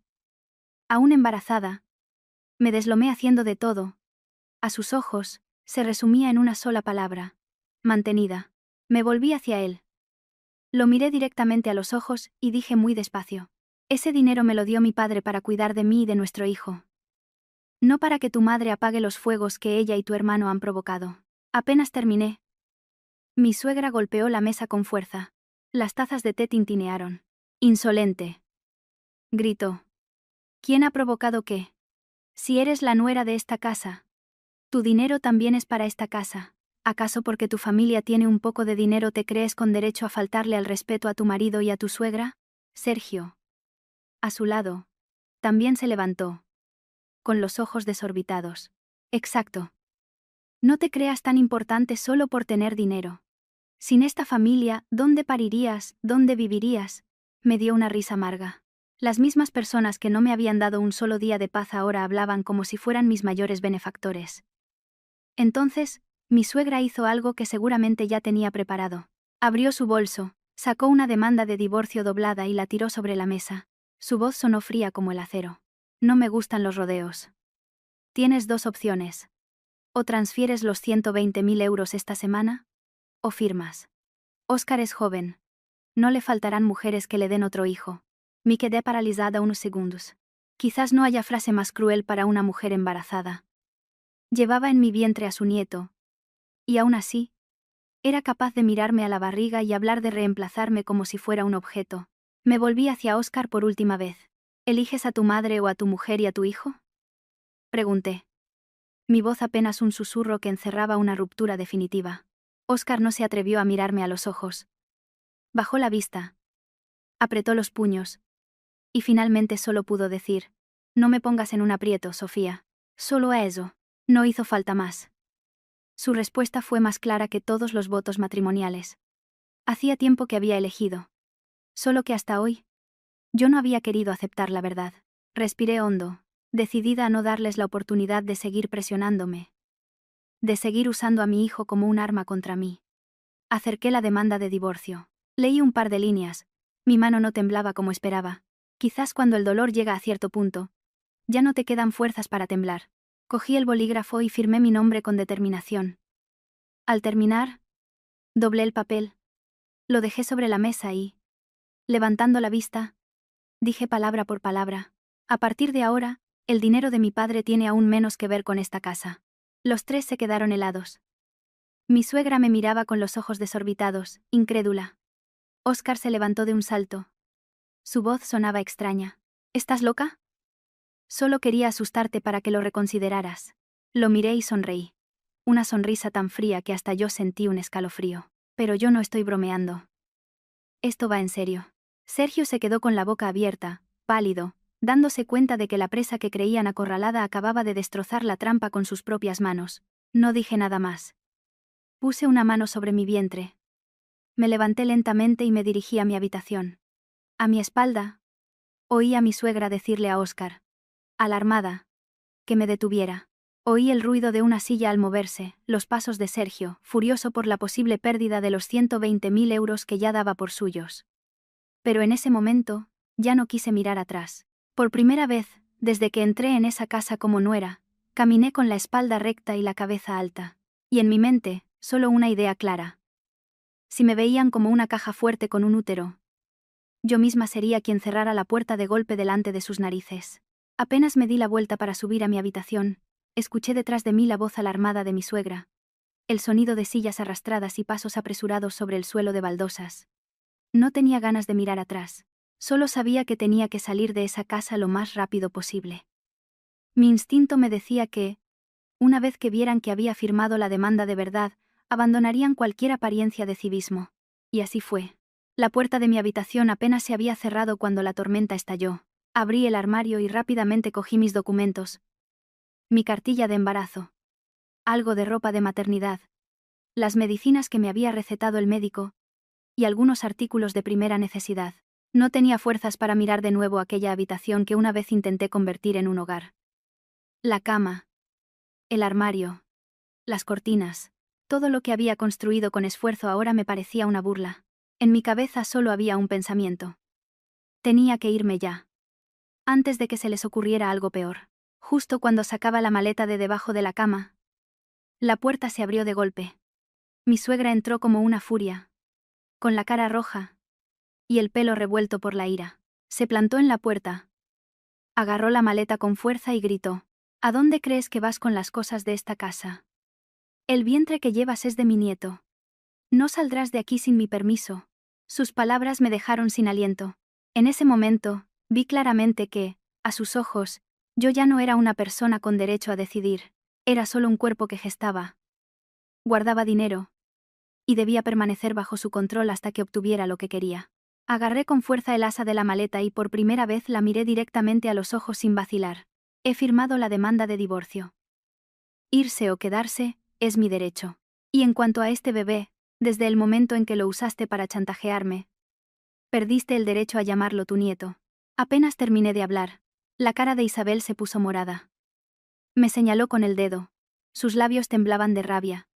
aún embarazada, me deslomé haciendo de todo. A sus ojos, se resumía en una sola palabra: mantenida. Me volví hacia él. Lo miré directamente a los ojos y dije muy despacio: ese dinero me lo dio mi padre para cuidar de mí y de nuestro hijo. No para que tu madre apague los fuegos que ella y tu hermano han provocado. Apenas terminé, mi suegra golpeó la mesa con fuerza. Las tazas de té tintinearon. Insolente, gritó. ¿Quién ha provocado qué? Si eres la nuera de esta casa, tu dinero también es para esta casa. ¿Acaso porque tu familia tiene un poco de dinero te crees con derecho a faltarle al respeto a tu marido y a tu suegra? Sergio, a su lado, también se levantó, con los ojos desorbitados. Exacto. No te creas tan importante solo por tener dinero. Sin esta familia, ¿dónde parirías, dónde vivirías? Me dio una risa amarga. Las mismas personas que no me habían dado un solo día de paz ahora hablaban como si fueran mis mayores benefactores. Entonces, mi suegra hizo algo que seguramente ya tenía preparado. Abrió su bolso, sacó una demanda de divorcio doblada y la tiró sobre la mesa. Su voz sonó fría como el acero. No me gustan los rodeos. Tienes dos opciones. O transfieres los 120.000 euros esta semana, o firmas. Óscar es joven. No le faltarán mujeres que le den otro hijo. Me quedé paralizada unos segundos. Quizás no haya frase más cruel para una mujer embarazada. Llevaba en mi vientre a su nieto. Y aún así, era capaz de mirarme a la barriga y hablar de reemplazarme como si fuera un objeto. Me volví hacia Óscar por última vez. ¿Eliges a tu madre o a tu mujer y a tu hijo? Pregunté. Mi voz apenas un susurro que encerraba una ruptura definitiva. Óscar no se atrevió a mirarme a los ojos. Bajó la vista. Apretó los puños. Y finalmente solo pudo decir: no me pongas en un aprieto, Sofía. Solo a eso. No hizo falta más. Su respuesta fue más clara que todos los votos matrimoniales. Hacía tiempo que había elegido. Solo que hasta hoy, yo no había querido aceptar la verdad. Respiré hondo, decidida a no darles la oportunidad de seguir presionándome. De seguir usando a mi hijo como un arma contra mí. Acerqué la demanda de divorcio. Leí un par de líneas. Mi mano no temblaba como esperaba. Quizás cuando el dolor llega a cierto punto, ya no te quedan fuerzas para temblar. Cogí el bolígrafo y firmé mi nombre con determinación. Al terminar, doblé el papel. Lo dejé sobre la mesa y, levantando la vista, dije palabra por palabra: a partir de ahora, el dinero de mi padre tiene aún menos que ver con esta casa. Los tres se quedaron helados. Mi suegra me miraba con los ojos desorbitados, incrédula. Óscar se levantó de un salto. Su voz sonaba extraña. ¿Estás loca? Solo quería asustarte para que lo reconsideraras. Lo miré y sonreí. Una sonrisa tan fría que hasta yo sentí un escalofrío. Pero yo no estoy bromeando. Esto va en serio. Sergio se quedó con la boca abierta, pálido, dándose cuenta de que la presa que creían acorralada acababa de destrozar la trampa con sus propias manos. No dije nada más. Puse una mano sobre mi vientre. Me levanté lentamente y me dirigí a mi habitación. A mi espalda, oí a mi suegra decirle a Óscar, alarmada, que me detuviera. Oí el ruido de una silla al moverse, los pasos de Sergio, furioso por la posible pérdida de los 120.000 euros que ya daba por suyos. Pero en ese momento, ya no quise mirar atrás. Por primera vez, desde que entré en esa casa como nuera, caminé con la espalda recta y la cabeza alta. Y en mi mente, solo una idea clara. Si me veían como una caja fuerte con un útero, yo misma sería quien cerrara la puerta de golpe delante de sus narices. Apenas me di la vuelta para subir a mi habitación, escuché detrás de mí la voz alarmada de mi suegra. El sonido de sillas arrastradas y pasos apresurados sobre el suelo de baldosas. No tenía ganas de mirar atrás. Solo sabía que tenía que salir de esa casa lo más rápido posible. Mi instinto me decía que, una vez que vieran que había firmado la demanda de verdad, abandonarían cualquier apariencia de civismo. Y así fue. La puerta de mi habitación apenas se había cerrado cuando la tormenta estalló. Abrí el armario y rápidamente cogí mis documentos. Mi cartilla de embarazo. Algo de ropa de maternidad. Las medicinas que me había recetado el médico. Y algunos artículos de primera necesidad. No tenía fuerzas para mirar de nuevo aquella habitación que una vez intenté convertir en un hogar. La cama. El armario. Las cortinas. Todo lo que había construido con esfuerzo ahora me parecía una burla. En mi cabeza solo había un pensamiento. Tenía que irme ya. Antes de que se les ocurriera algo peor. Justo cuando sacaba la maleta de debajo de la cama, la puerta se abrió de golpe. Mi suegra entró como una furia, con la cara roja y el pelo revuelto por la ira. Se plantó en la puerta. Agarró la maleta con fuerza y gritó: ¿A dónde crees que vas con las cosas de esta casa? El vientre que llevas es de mi nieto. No saldrás de aquí sin mi permiso. Sus palabras me dejaron sin aliento. En ese momento, vi claramente que, a sus ojos, yo ya no era una persona con derecho a decidir, era solo un cuerpo que gestaba. Guardaba dinero. Y debía permanecer bajo su control hasta que obtuviera lo que quería. Agarré con fuerza el asa de la maleta y por primera vez la miré directamente a los ojos sin vacilar. He firmado la demanda de divorcio. Irse o quedarse, es mi derecho. Y en cuanto a este bebé, desde el momento en que lo usaste para chantajearme, perdiste el derecho a llamarlo tu nieto. Apenas terminé de hablar, la cara de Isabel se puso morada. Me señaló con el dedo. Sus labios temblaban de rabia.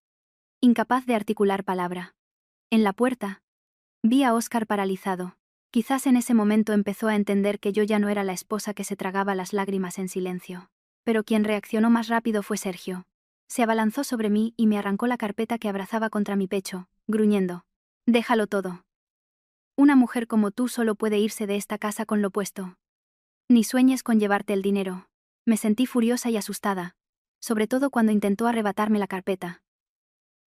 Incapaz de articular palabra. En la puerta, vi a Óscar paralizado. Quizás en ese momento empezó a entender que yo ya no era la esposa que se tragaba las lágrimas en silencio. Pero quien reaccionó más rápido fue Sergio. Se abalanzó sobre mí y me arrancó la carpeta que abrazaba contra mi pecho, gruñendo: «Déjalo todo. Una mujer como tú solo puede irse de esta casa con lo puesto. Ni sueñes con llevarte el dinero». Me sentí furiosa y asustada, sobre todo cuando intentó arrebatarme la carpeta.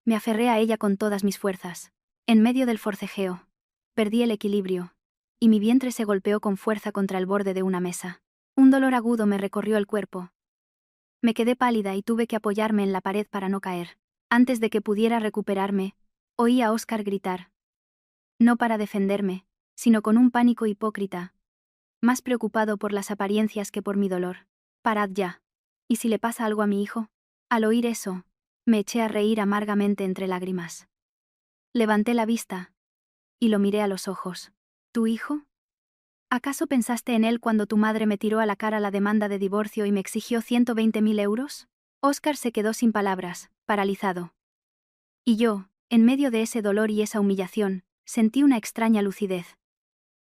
Me aferré a ella con todas mis fuerzas. En medio del forcejeo, perdí el equilibrio, y mi vientre se golpeó con fuerza contra el borde de una mesa. Un dolor agudo me recorrió el cuerpo. Me quedé pálida y tuve que apoyarme en la pared para no caer. Antes de que pudiera recuperarme, oí a Óscar gritar. No para defenderme, sino con un pánico hipócrita, más preocupado por las apariencias que por mi dolor. «Parad ya. ¿Y si le pasa algo a mi hijo?». Al oír eso, me eché a reír amargamente entre lágrimas. Levanté la vista, y lo miré a los ojos. ¿Tu hijo? ¿Acaso pensaste en él cuando tu madre me tiró a la cara la demanda de divorcio y me exigió 120.000 euros? Oscar se quedó sin palabras, paralizado. Y yo, en medio de ese dolor y esa humillación, sentí una extraña lucidez.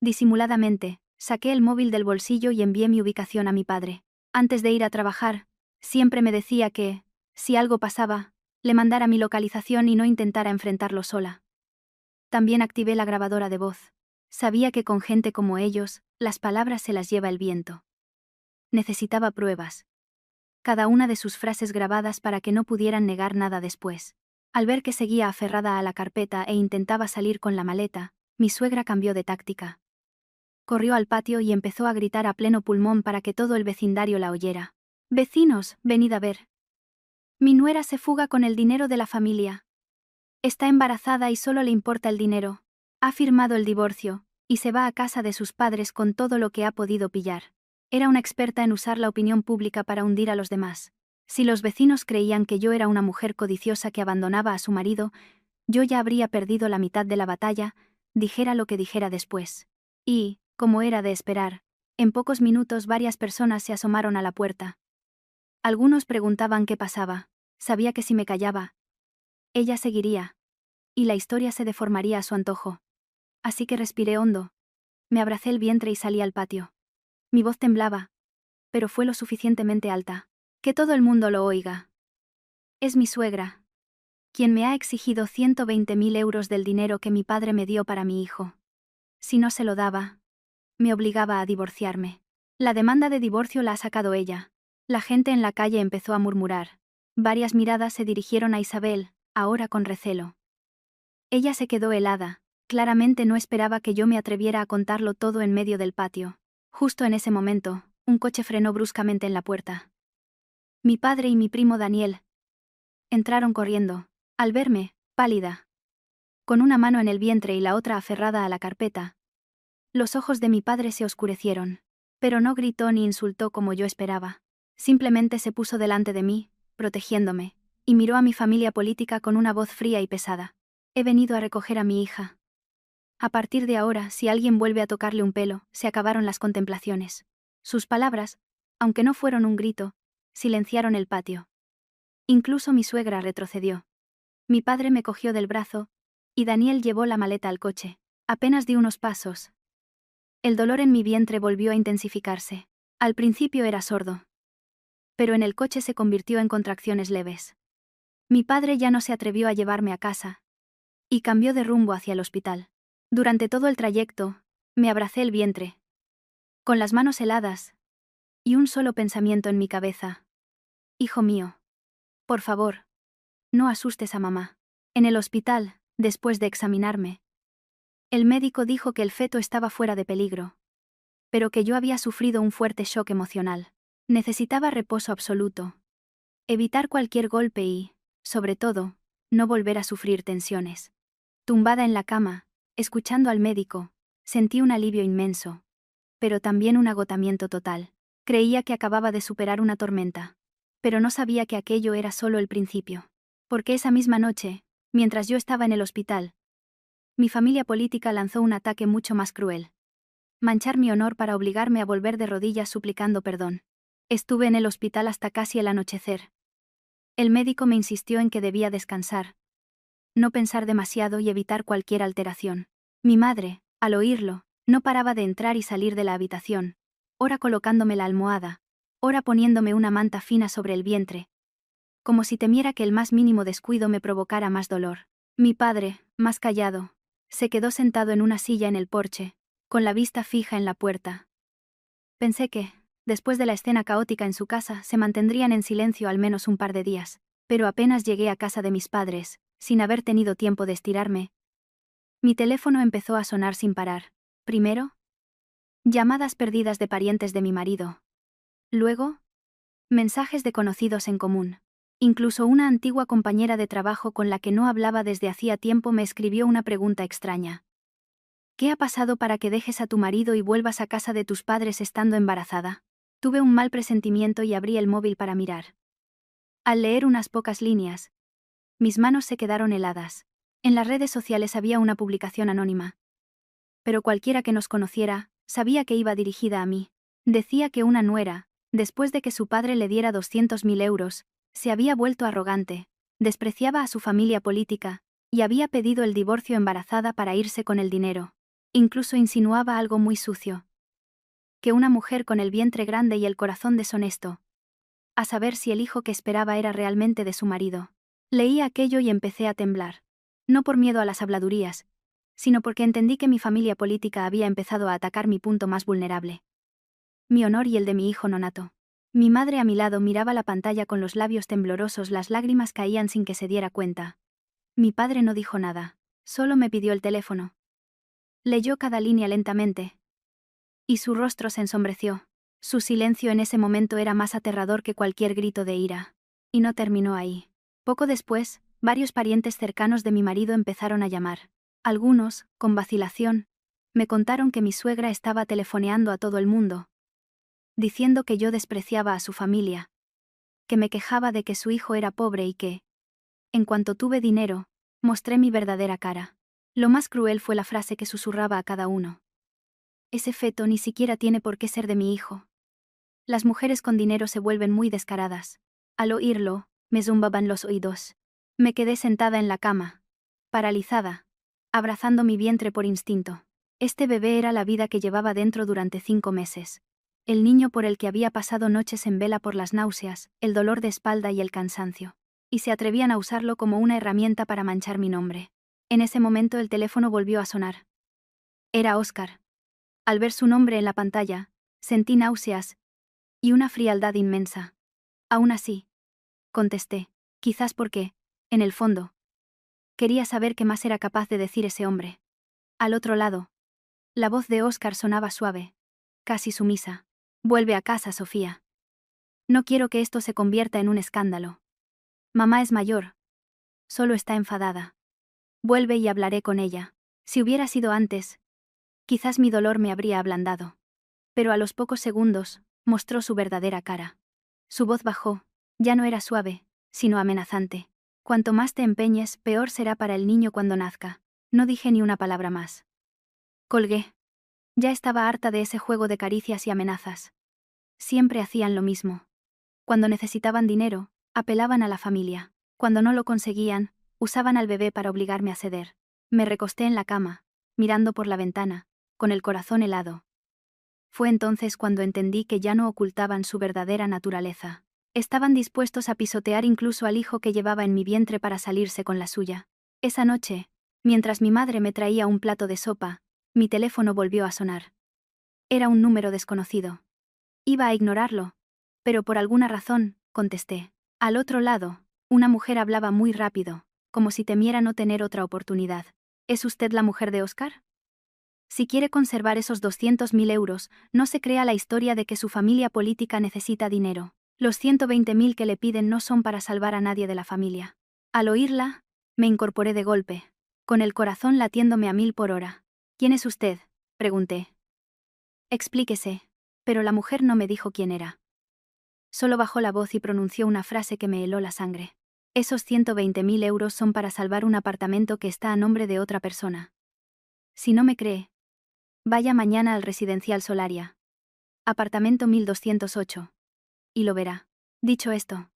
Disimuladamente, saqué el móvil del bolsillo y envié mi ubicación a mi padre. Antes de ir a trabajar, siempre me decía que, si algo pasaba, le mandara mi localización y no intentara enfrentarlo sola. También activé la grabadora de voz. Sabía que con gente como ellos, las palabras se las lleva el viento. Necesitaba pruebas. Cada una de sus frases grabadas para que no pudieran negar nada después. Al ver que seguía aferrada a la carpeta e intentaba salir con la maleta, mi suegra cambió de táctica. Corrió al patio y empezó a gritar a pleno pulmón para que todo el vecindario la oyera. «Vecinos, venid a ver. Mi nuera se fuga con el dinero de la familia. Está embarazada y solo le importa el dinero. Ha firmado el divorcio, y se va a casa de sus padres con todo lo que ha podido pillar». Era una experta en usar la opinión pública para hundir a los demás. Si los vecinos creían que yo era una mujer codiciosa que abandonaba a su marido, yo ya habría perdido la mitad de la batalla, dijera lo que dijera después. Y, como era de esperar, en pocos minutos varias personas se asomaron a la puerta. Algunos preguntaban qué pasaba. Sabía que si me callaba, ella seguiría, y la historia se deformaría a su antojo. Así que respiré hondo. Me abracé el vientre y salí al patio. Mi voz temblaba, pero fue lo suficientemente alta, que todo el mundo lo oiga. Es mi suegra, quien me ha exigido 120.000 euros del dinero que mi padre me dio para mi hijo. Si no se lo daba, me obligaba a divorciarme. La demanda de divorcio la ha sacado ella. La gente en la calle empezó a murmurar. Varias miradas se dirigieron a Isabel, ahora con recelo. Ella se quedó helada. Claramente no esperaba que yo me atreviera a contarlo todo en medio del patio. Justo en ese momento, un coche frenó bruscamente en la puerta. Mi padre y mi primo Daniel entraron corriendo. Al verme, pálida, con una mano en el vientre y la otra aferrada a la carpeta, los ojos de mi padre se oscurecieron. Pero no gritó ni insultó como yo esperaba. Simplemente se puso delante de mí, protegiéndome, y miró a mi familia política con una voz fría y pesada. He venido a recoger a mi hija. A partir de ahora, si alguien vuelve a tocarle un pelo, se acabaron las contemplaciones. Sus palabras, aunque no fueron un grito, silenciaron el patio. Incluso mi suegra retrocedió. Mi padre me cogió del brazo, y Daniel llevó la maleta al coche. Apenas di unos pasos. El dolor en mi vientre volvió a intensificarse. Al principio era sordo, pero en el coche se convirtió en contracciones leves. Mi padre ya no se atrevió a llevarme a casa, y cambió de rumbo hacia el hospital. Durante todo el trayecto, me abracé el vientre, con las manos heladas, y un solo pensamiento en mi cabeza. Hijo mío, por favor, no asustes a mamá. En el hospital, después de examinarme, el médico dijo que el feto estaba fuera de peligro, pero que yo había sufrido un fuerte shock emocional. Necesitaba reposo absoluto, evitar cualquier golpe y, sobre todo, no volver a sufrir tensiones. Tumbada en la cama, escuchando al médico, sentí un alivio inmenso, pero también un agotamiento total. Creía que acababa de superar una tormenta, pero no sabía que aquello era solo el principio. Porque esa misma noche, mientras yo estaba en el hospital, mi familia política lanzó un ataque mucho más cruel. Manchar mi honor para obligarme a volver de rodillas suplicando perdón. Estuve en el hospital hasta casi el anochecer. El médico me insistió en que debía descansar, no pensar demasiado y evitar cualquier alteración. Mi madre, al oírlo, no paraba de entrar y salir de la habitación, ora colocándome la almohada, ora poniéndome una manta fina sobre el vientre, como si temiera que el más mínimo descuido me provocara más dolor. Mi padre, más callado, se quedó sentado en una silla en el porche, con la vista fija en la puerta. Pensé que, después de la escena caótica en su casa, se mantendrían en silencio al menos un par de días, pero apenas llegué a casa de mis padres, sin haber tenido tiempo de estirarme, mi teléfono empezó a sonar sin parar. Primero, llamadas perdidas de parientes de mi marido. Luego, mensajes de conocidos en común. Incluso una antigua compañera de trabajo con la que no hablaba desde hacía tiempo me escribió una pregunta extraña. ¿Qué ha pasado para que dejes a tu marido y vuelvas a casa de tus padres estando embarazada? Tuve un mal presentimiento y abrí el móvil para mirar. Al leer unas pocas líneas, mis manos se quedaron heladas. En las redes sociales había una publicación anónima. pero cualquiera que nos conociera, sabía que iba dirigida a mí. Decía que una nuera, después de que su padre le diera 200.000 euros, se había vuelto arrogante, despreciaba a su familia política, y había pedido el divorcio embarazada para irse con el dinero. Incluso insinuaba algo muy sucio. Que una mujer con el vientre grande y el corazón deshonesto. A saber si el hijo que esperaba era realmente de su marido. Leí aquello y empecé a temblar. No por miedo a las habladurías, sino porque entendí que mi familia política había empezado a atacar mi punto más vulnerable. Mi honor y el de mi hijo nonato. Mi madre a mi lado miraba la pantalla con los labios temblorosos, las lágrimas caían sin que se diera cuenta. Mi padre no dijo nada, solo me pidió el teléfono. Leyó cada línea lentamente. Y su rostro se ensombreció. Su silencio en ese momento era más aterrador que cualquier grito de ira. Y no terminó ahí. Poco después, varios parientes cercanos de mi marido empezaron a llamar. Algunos, con vacilación, me contaron que mi suegra estaba telefoneando a todo el mundo, diciendo que yo despreciaba a su familia, que me quejaba de que su hijo era pobre y que, en cuanto tuve dinero, mostré mi verdadera cara. Lo más cruel fue la frase que susurraba a cada uno. Ese feto ni siquiera tiene por qué ser de mi hijo. Las mujeres con dinero se vuelven muy descaradas. Al oírlo, me zumbaban los oídos. Me quedé sentada en la cama, paralizada, abrazando mi vientre por instinto. Este bebé era la vida que llevaba dentro durante 5 meses. El niño por el que había pasado noches en vela por las náuseas, el dolor de espalda y el cansancio. Y se atrevían a usarlo como una herramienta para manchar mi nombre. En ese momento el teléfono volvió a sonar. Era Óscar. Al ver su nombre en la pantalla, sentí náuseas y una frialdad inmensa. Aún así, contesté, quizás porque, en el fondo, quería saber qué más era capaz de decir ese hombre. Al otro lado, la voz de Óscar sonaba suave, casi sumisa. Vuelve a casa, Sofía. No quiero que esto se convierta en un escándalo. Mamá es mayor. Solo está enfadada. Vuelve y hablaré con ella. Si hubiera sido antes, quizás mi dolor me habría ablandado. Pero a los pocos segundos, mostró su verdadera cara. Su voz bajó, ya no era suave, sino amenazante. Cuanto más te empeñes, peor será para el niño cuando nazca. No dije ni una palabra más. Colgué. Ya estaba harta de ese juego de caricias y amenazas. Siempre hacían lo mismo. Cuando necesitaban dinero, apelaban a la familia. Cuando no lo conseguían, usaban al bebé para obligarme a ceder. Me recosté en la cama, mirando por la ventana, con el corazón helado. Fue entonces cuando entendí que ya no ocultaban su verdadera naturaleza. Estaban dispuestos a pisotear incluso al hijo que llevaba en mi vientre para salirse con la suya. Esa noche, mientras mi madre me traía un plato de sopa, mi teléfono volvió a sonar. Era un número desconocido. Iba a ignorarlo, pero por alguna razón, contesté. Al otro lado, una mujer hablaba muy rápido, como si temiera no tener otra oportunidad. ¿Es usted la mujer de Óscar? Si quiere conservar esos 200.000 euros, no se crea la historia de que su familia política necesita dinero. Los 120.000 que le piden no son para salvar a nadie de la familia. Al oírla, me incorporé de golpe, con el corazón latiéndome a 1000 por hora. ¿Quién es usted?, pregunté. Explíquese. Pero la mujer no me dijo quién era. Solo bajó la voz y pronunció una frase que me heló la sangre. Esos 120.000 euros son para salvar un apartamento que está a nombre de otra persona. Si no me cree, vaya mañana al residencial Solaria. Apartamento 1208. Y lo verá. Dicho esto,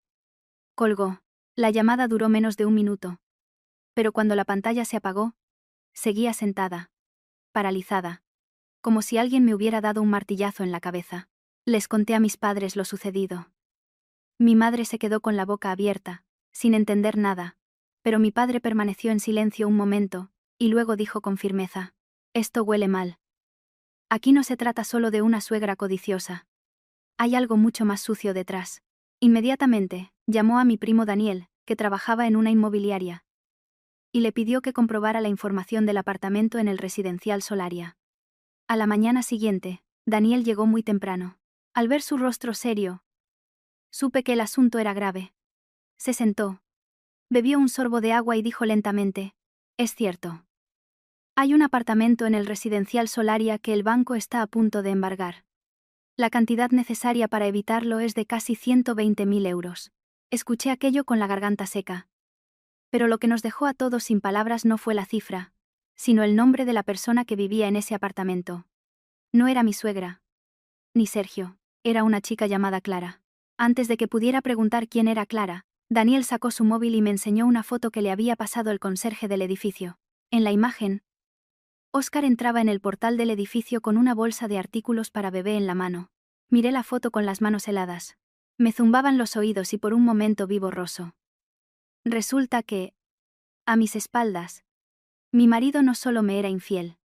colgó. La llamada duró menos de 1 minuto. Pero cuando la pantalla se apagó, seguía sentada, paralizada, como si alguien me hubiera dado un martillazo en la cabeza. Les conté a mis padres lo sucedido. Mi madre se quedó con la boca abierta, sin entender nada, pero mi padre permaneció en silencio un momento, y luego dijo con firmeza: esto huele mal. Aquí no se trata solo de una suegra codiciosa. Hay algo mucho más sucio detrás. Inmediatamente, llamó a mi primo Daniel, que trabajaba en una inmobiliaria, y le pidió que comprobara la información del apartamento en el residencial Solaria. A la mañana siguiente, Daniel llegó muy temprano. Al ver su rostro serio, supe que el asunto era grave. Se sentó, bebió un sorbo de agua y dijo lentamente: es cierto. Hay un apartamento en el residencial Solaria que el banco está a punto de embargar. La cantidad necesaria para evitarlo es de casi 120.000 euros. Escuché aquello con la garganta seca. Pero lo que nos dejó a todos sin palabras no fue la cifra, sino el nombre de la persona que vivía en ese apartamento. No era mi suegra, ni Sergio, era una chica llamada Clara. Antes de que pudiera preguntar quién era Clara, Daniel sacó su móvil y me enseñó una foto que le había pasado el conserje del edificio. En la imagen, Óscar entraba en el portal del edificio con una bolsa de artículos para bebé en la mano. Miré la foto con las manos heladas. Me zumbaban los oídos y por un momento vi borroso. Resulta que, a mis espaldas, mi marido no solo me era infiel,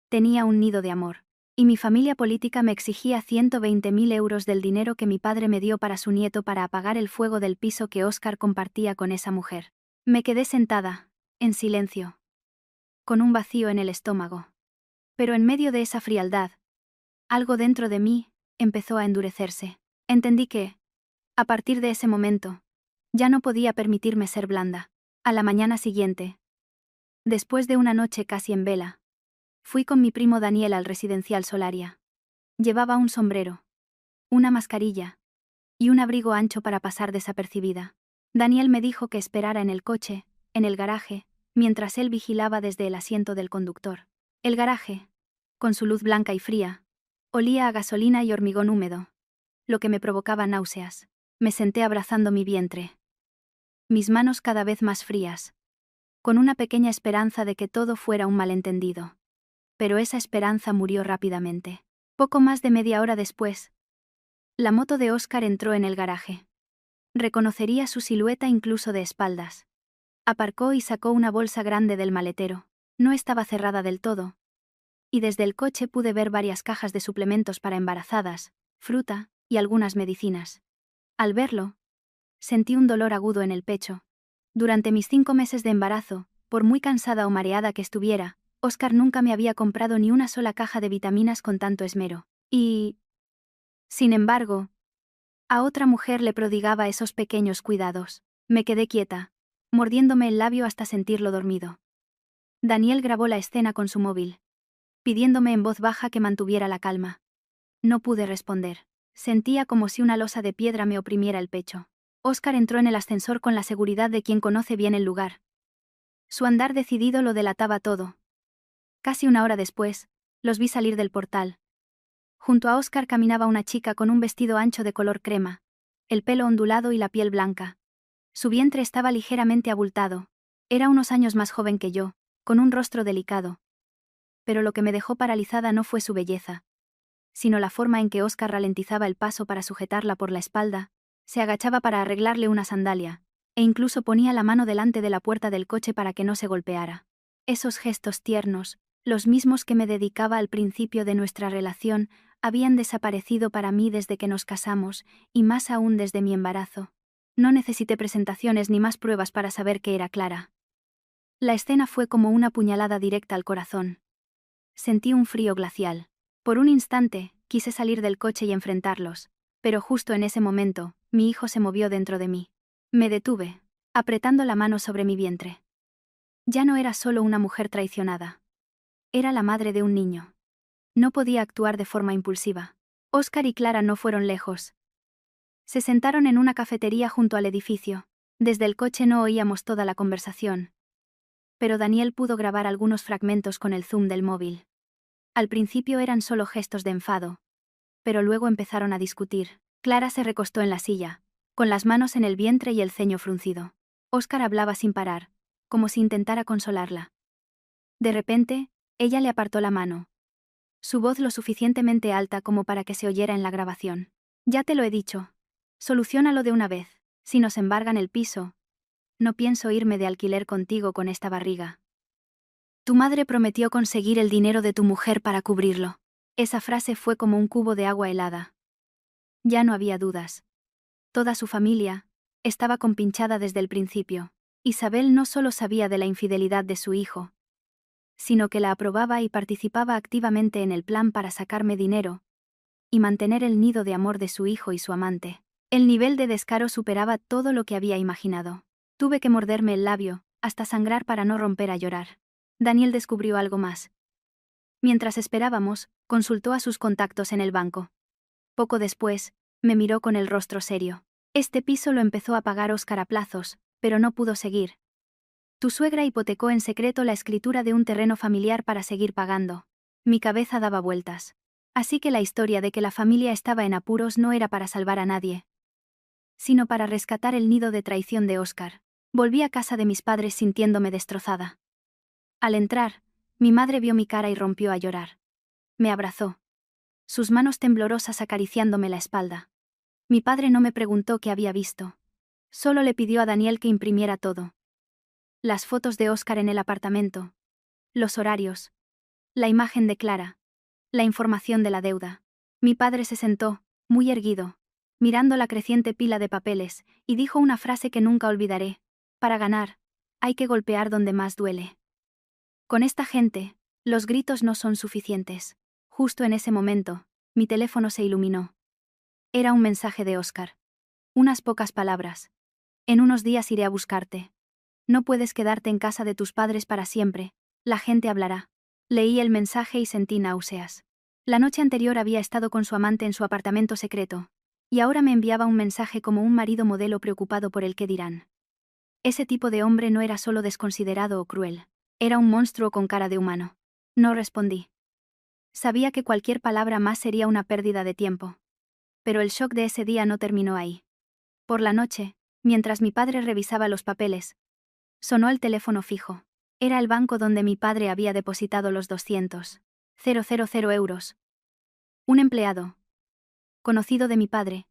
tenía un nido de amor. Y mi familia política me exigía 120.000 euros del dinero que mi padre me dio para su nieto para apagar el fuego del piso que Óscar compartía con esa mujer. Me quedé sentada, en silencio, con un vacío en el estómago. Pero en medio de esa frialdad, algo dentro de mí empezó a endurecerse. Entendí que, a partir de ese momento, ya no podía permitirme ser blanda. A la mañana siguiente, después de una noche casi en vela, fui con mi primo Daniel al residencial Solaria. Llevaba un sombrero, una mascarilla y un abrigo ancho para pasar desapercibida. Daniel me dijo que esperara en el coche, en el garaje, mientras él vigilaba desde el asiento del conductor. El garaje, con su luz blanca y fría, olía a gasolina y hormigón húmedo, lo que me provocaba náuseas. Me senté abrazando mi vientre, mis manos cada vez más frías, con una pequeña esperanza de que todo fuera un malentendido. Pero esa esperanza murió rápidamente. Poco más de media hora después, la moto de Óscar entró en el garaje. Reconocería su silueta incluso de espaldas. Aparcó y sacó una bolsa grande del maletero. No estaba cerrada del todo. Y desde el coche pude ver varias cajas de suplementos para embarazadas, fruta y algunas medicinas. Al verlo, sentí un dolor agudo en el pecho. Durante mis 5 meses de embarazo, por muy cansada o mareada que estuviera, Óscar nunca me había comprado ni una sola caja de vitaminas con tanto esmero. Y, sin embargo, a otra mujer le prodigaba esos pequeños cuidados. Me quedé quieta, mordiéndome el labio hasta sentirlo dormido. Daniel grabó la escena con su móvil, pidiéndome en voz baja que mantuviera la calma. No pude responder. Sentía como si una losa de piedra me oprimiera el pecho. Óscar entró en el ascensor con la seguridad de quien conoce bien el lugar. Su andar decidido lo delataba todo. Casi una hora después, los vi salir del portal. Junto a Óscar caminaba una chica con un vestido ancho de color crema, el pelo ondulado y la piel blanca. Su vientre estaba ligeramente abultado. Era unos años más joven que yo, con un rostro delicado. Pero lo que me dejó paralizada no fue su belleza, sino la forma en que Óscar ralentizaba el paso para sujetarla por la espalda, se agachaba para arreglarle una sandalia, e incluso ponía la mano delante de la puerta del coche para que no se golpeara. Esos gestos tiernos, los mismos que me dedicaba al principio de nuestra relación, habían desaparecido para mí desde que nos casamos, y más aún desde mi embarazo. No necesité presentaciones ni más pruebas para saber que era Clara. La escena fue como una puñalada directa al corazón. Sentí un frío glacial. Por un instante, quise salir del coche y enfrentarlos, pero justo en ese momento, mi hijo se movió dentro de mí. Me detuve, apretando la mano sobre mi vientre. Ya no era solo una mujer traicionada. Era la madre de un niño. No podía actuar de forma impulsiva. Óscar y Clara no fueron lejos. Se sentaron en una cafetería junto al edificio. Desde el coche no oíamos toda la conversación. Pero Daniel pudo grabar algunos fragmentos con el zoom del móvil. Al principio eran solo gestos de enfado, pero luego empezaron a discutir. Clara se recostó en la silla, con las manos en el vientre y el ceño fruncido. Óscar hablaba sin parar, como si intentara consolarla. De repente, ella le apartó la mano. Su voz lo suficientemente alta como para que se oyera en la grabación. Ya te lo he dicho. Soluciónalo de una vez. Si nos embargan el piso, no pienso irme de alquiler contigo con esta barriga. Tu madre prometió conseguir el dinero de tu mujer para cubrirlo. Esa frase fue como un cubo de agua helada. Ya no había dudas. Toda su familia estaba compinchada desde el principio. Isabel no solo sabía de la infidelidad de su hijo, sino que la aprobaba y participaba activamente en el plan para sacarme dinero y mantener el nido de amor de su hijo y su amante. El nivel de descaro superaba todo lo que había imaginado. Tuve que morderme el labio, hasta sangrar para no romper a llorar. Daniel descubrió algo más. Mientras esperábamos, consultó a sus contactos en el banco. Poco después, me miró con el rostro serio. Este piso lo empezó a pagar Óscar a plazos, pero no pudo seguir. Tu suegra hipotecó en secreto la escritura de un terreno familiar para seguir pagando. Mi cabeza daba vueltas. Así que la historia de que la familia estaba en apuros no era para salvar a nadie, sino para rescatar el nido de traición de Óscar. Volví a casa de mis padres sintiéndome destrozada. Al entrar, mi madre vio mi cara y rompió a llorar. Me abrazó, sus manos temblorosas acariciándome la espalda. Mi padre no me preguntó qué había visto. Solo le pidió a Daniel que imprimiera todo. Las fotos de Óscar en el apartamento, los horarios, la imagen de Clara, la información de la deuda. Mi padre se sentó, muy erguido, mirando la creciente pila de papeles, y dijo una frase que nunca olvidaré: para ganar, hay que golpear donde más duele. Con esta gente, los gritos no son suficientes. Justo en ese momento, mi teléfono se iluminó. Era un mensaje de Óscar. Unas pocas palabras. En unos días iré a buscarte. No puedes quedarte en casa de tus padres para siempre, la gente hablará. Leí el mensaje y sentí náuseas. La noche anterior había estado con su amante en su apartamento secreto, y ahora me enviaba un mensaje como un marido modelo preocupado por el qué dirán. Ese tipo de hombre no era solo desconsiderado o cruel, era un monstruo con cara de humano. No respondí. Sabía que cualquier palabra más sería una pérdida de tiempo. Pero el shock de ese día no terminó ahí. Por la noche, mientras mi padre revisaba los papeles, sonó el teléfono fijo. Era el banco donde mi padre había depositado los 200.000 euros. Un empleado, conocido de mi padre,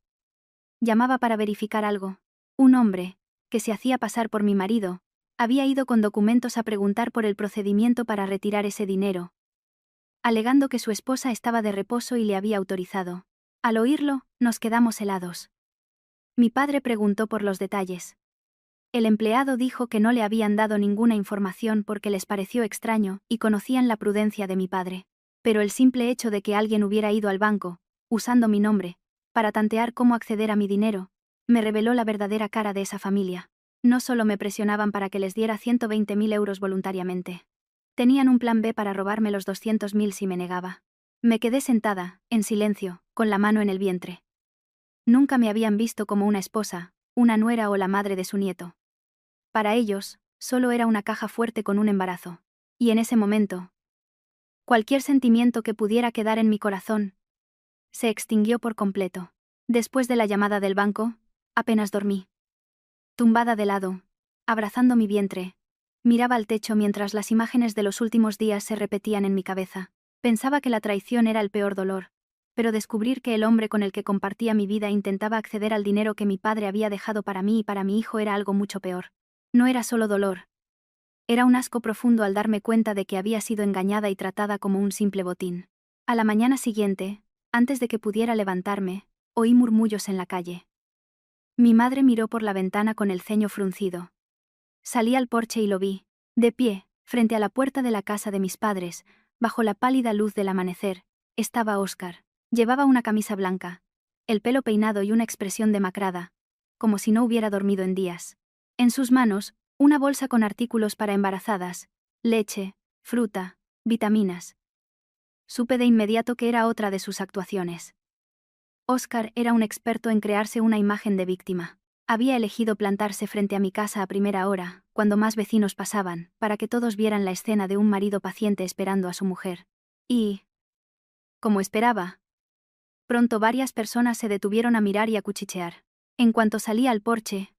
llamaba para verificar algo. Un hombre, que se hacía pasar por mi marido, había ido con documentos a preguntar por el procedimiento para retirar ese dinero, alegando que su esposa estaba de reposo y le había autorizado. Al oírlo, nos quedamos helados. Mi padre preguntó por los detalles. El empleado dijo que no le habían dado ninguna información porque les pareció extraño y conocían la prudencia de mi padre. Pero el simple hecho de que alguien hubiera ido al banco, usando mi nombre, para tantear cómo acceder a mi dinero, me reveló la verdadera cara de esa familia. No solo me presionaban para que les diera 120.000 euros voluntariamente. Tenían un plan B para robarme los 200.000 si me negaba. Me quedé sentada, en silencio, con la mano en el vientre. Nunca me habían visto como una esposa, una nuera o la madre de su nieto. Para ellos, solo era una caja fuerte con un embarazo. Y en ese momento, cualquier sentimiento que pudiera quedar en mi corazón se extinguió por completo. Después de la llamada del banco, apenas dormí. Tumbada de lado, abrazando mi vientre, miraba al techo mientras las imágenes de los últimos días se repetían en mi cabeza. Pensaba que la traición era el peor dolor, pero descubrir que el hombre con el que compartía mi vida intentaba acceder al dinero que mi padre había dejado para mí y para mi hijo era algo mucho peor. No era solo dolor. Era un asco profundo al darme cuenta de que había sido engañada y tratada como un simple botín. A la mañana siguiente, antes de que pudiera levantarme, oí murmullos en la calle. Mi madre miró por la ventana con el ceño fruncido. Salí al porche y lo vi, de pie, frente a la puerta de la casa de mis padres, bajo la pálida luz del amanecer, estaba Óscar. Llevaba una camisa blanca, el pelo peinado y una expresión demacrada, como si no hubiera dormido en días. En sus manos, una bolsa con artículos para embarazadas, leche, fruta, vitaminas. Supe de inmediato que era otra de sus actuaciones. Óscar era un experto en crearse una imagen de víctima. Había elegido plantarse frente a mi casa a primera hora, cuando más vecinos pasaban, para que todos vieran la escena de un marido paciente esperando a su mujer. Y, como esperaba, pronto varias personas se detuvieron a mirar y a cuchichear. En cuanto salí al porche,